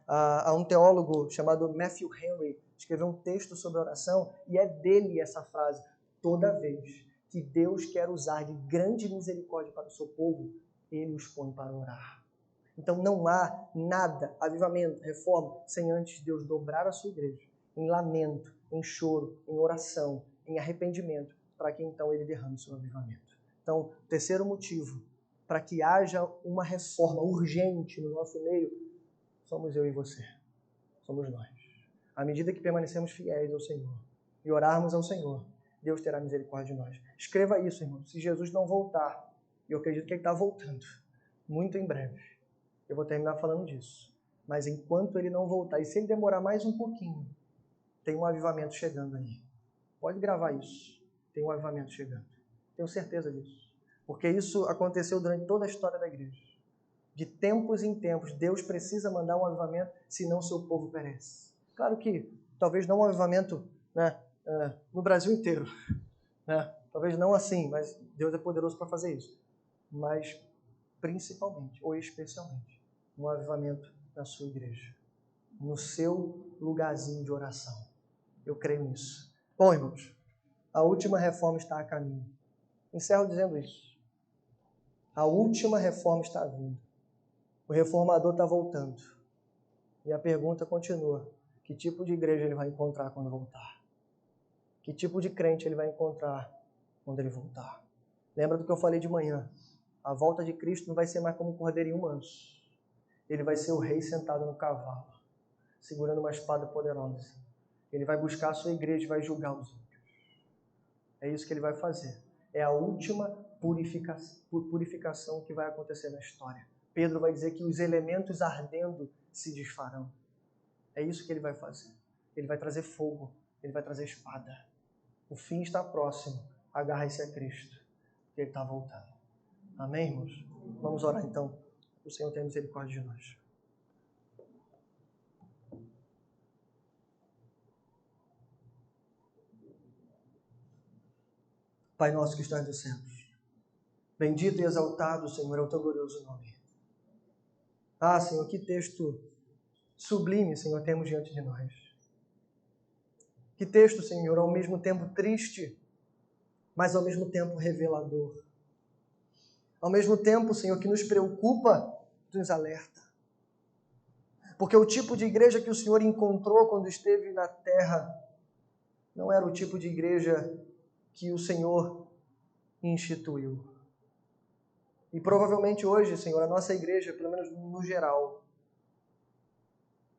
Há um teólogo chamado Matthew Henry, escreveu um texto sobre oração, e é dele essa frase. Toda vez que Deus quer usar de grande misericórdia para o seu povo, Ele os põe para orar. Então não há nada, avivamento, reforma, sem antes Deus dobrar a sua igreja em lamento, em choro, em oração, em arrependimento, para que então Ele derrame seu avivamento. Então, terceiro motivo, para que haja uma reforma urgente no nosso meio, somos eu e você. Somos nós. À medida que permanecemos fiéis ao Senhor e orarmos ao Senhor, Deus terá misericórdia de nós. Escreva isso, irmão. Se Jesus não voltar, e eu acredito que Ele está voltando, muito em breve, eu vou terminar falando disso. Mas enquanto Ele não voltar, e se Ele demorar mais um pouquinho, tem um avivamento chegando aí. Pode gravar isso. Tem um avivamento chegando. Tenho certeza disso. Porque isso aconteceu durante toda a história da igreja. De tempos em tempos, Deus precisa mandar um avivamento, senão seu povo perece. Claro que talvez não um avivamento no Brasil inteiro. Talvez não assim, mas Deus é poderoso para fazer isso. Mas principalmente, ou especialmente, um avivamento na sua igreja. No seu lugarzinho de oração. Eu creio nisso. Bom, irmãos, a última reforma está a caminho. Encerro dizendo isso. A última reforma está vindo. O reformador está voltando. E a pergunta continua. Que tipo de igreja ele vai encontrar quando voltar? Que tipo de crente ele vai encontrar quando ele voltar? Lembra do que eu falei de manhã? A volta de Cristo não vai ser mais como um cordeirinho manso. Ele vai ser o rei sentado no cavalo, segurando uma espada poderosa. Ele vai buscar a sua igreja e vai julgar os ímpios. É isso que ele vai fazer. É a última purificação que vai acontecer na história. Pedro vai dizer que os elementos ardendo se desfarão. É isso que ele vai fazer. Ele vai trazer fogo. Ele vai trazer espada. O fim está próximo. Agarre-se a Cristo. Ele está voltando. Amém, irmãos? Vamos orar então. O Senhor tenha misericórdia de nós. Pai nosso que estás nos céus, bendito e exaltado, Senhor, é o teu glorioso nome. Ah, Senhor, que texto sublime, Senhor, temos diante de nós. Que texto, Senhor, ao mesmo tempo triste, mas ao mesmo tempo revelador. Ao mesmo tempo, Senhor, que nos preocupa, nos alerta. Porque o tipo de igreja que o Senhor encontrou quando esteve na terra não era o tipo de igreja que o Senhor instituiu. E provavelmente hoje, Senhor, a nossa igreja, pelo menos no geral,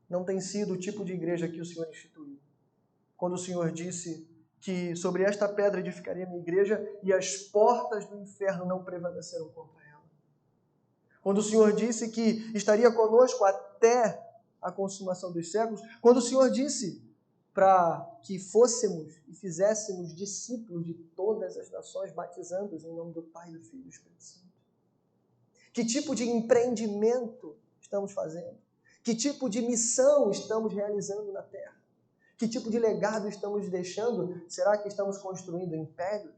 não tem sido o tipo de igreja que o Senhor instituiu. Quando o Senhor disse que sobre esta pedra edificaria a minha igreja e as portas do inferno não prevaleceram contra ela. Quando o Senhor disse que estaria conosco até a consumação dos séculos. Quando o Senhor disse para que fôssemos e fizéssemos discípulos de todas as nações, batizando-os em nome do Pai, do Filho e do Espírito Santo. Que tipo de empreendimento estamos fazendo? Que tipo de missão estamos realizando na Terra? Que tipo de legado estamos deixando? Será que estamos construindo impérios?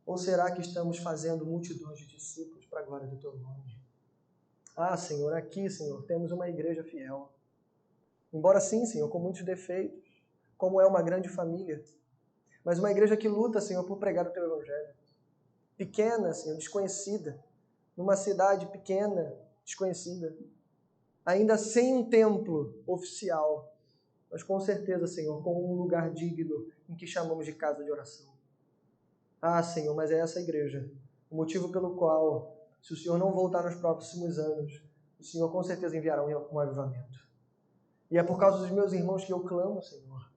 Ou será que estamos fazendo multidões de discípulos para a glória do Teu nome? Ah, Senhor, aqui, Senhor, temos uma igreja fiel. Embora sim, Senhor, com muitos defeitos, como é uma grande família, mas uma igreja que luta, Senhor, por pregar o Teu Evangelho. Pequena, Senhor, desconhecida, numa cidade pequena, desconhecida, ainda sem um templo oficial, mas com certeza, Senhor, com um lugar digno em que chamamos de casa de oração. Ah, Senhor, mas é essa igreja, o motivo pelo qual, se o Senhor não voltar nos próximos anos, o Senhor com certeza enviará um avivamento. E é por causa dos meus irmãos que eu clamo, Senhor.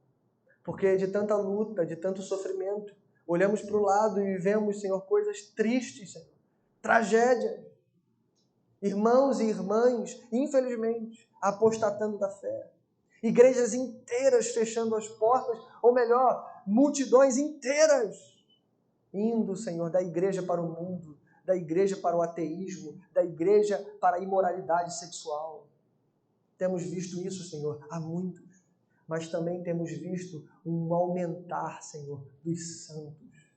Porque de tanta luta, de tanto sofrimento, olhamos para o lado e vemos, Senhor, coisas tristes, Senhor. Tragédia. Irmãos e irmãs, infelizmente, apostatando da fé. Igrejas inteiras fechando as portas, ou melhor, multidões inteiras indo, Senhor, da igreja para o mundo, da igreja para o ateísmo, da igreja para a imoralidade sexual. Temos visto isso, Senhor, há muitos, mas também temos visto um aumentar, Senhor, dos santos.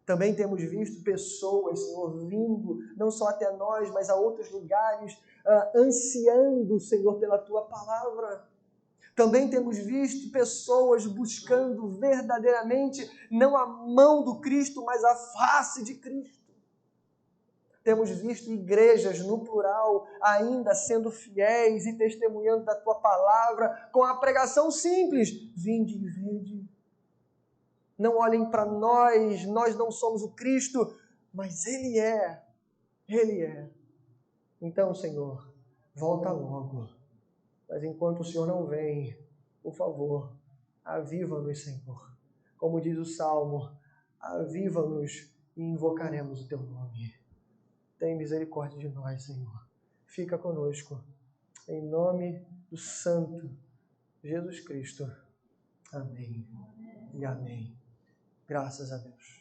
Também temos visto pessoas, Senhor, vindo não só até nós, mas a outros lugares, ansiando, Senhor, pela Tua palavra. Também temos visto pessoas buscando verdadeiramente não a mão do Cristo, mas a face de Cristo. Temos visto igrejas, no plural, ainda sendo fiéis e testemunhando da Tua palavra com a pregação simples. Vinde e vede. Não olhem para nós não somos o Cristo, mas Ele é. Ele é. Então, Senhor, volta logo. Mas enquanto o Senhor não vem, por favor, aviva-nos, Senhor. Como diz o Salmo, aviva-nos e invocaremos o Teu nome. Tem misericórdia de nós, Senhor. Fica conosco. Em nome do Santo Jesus Cristo. Amém e amém. Graças a Deus.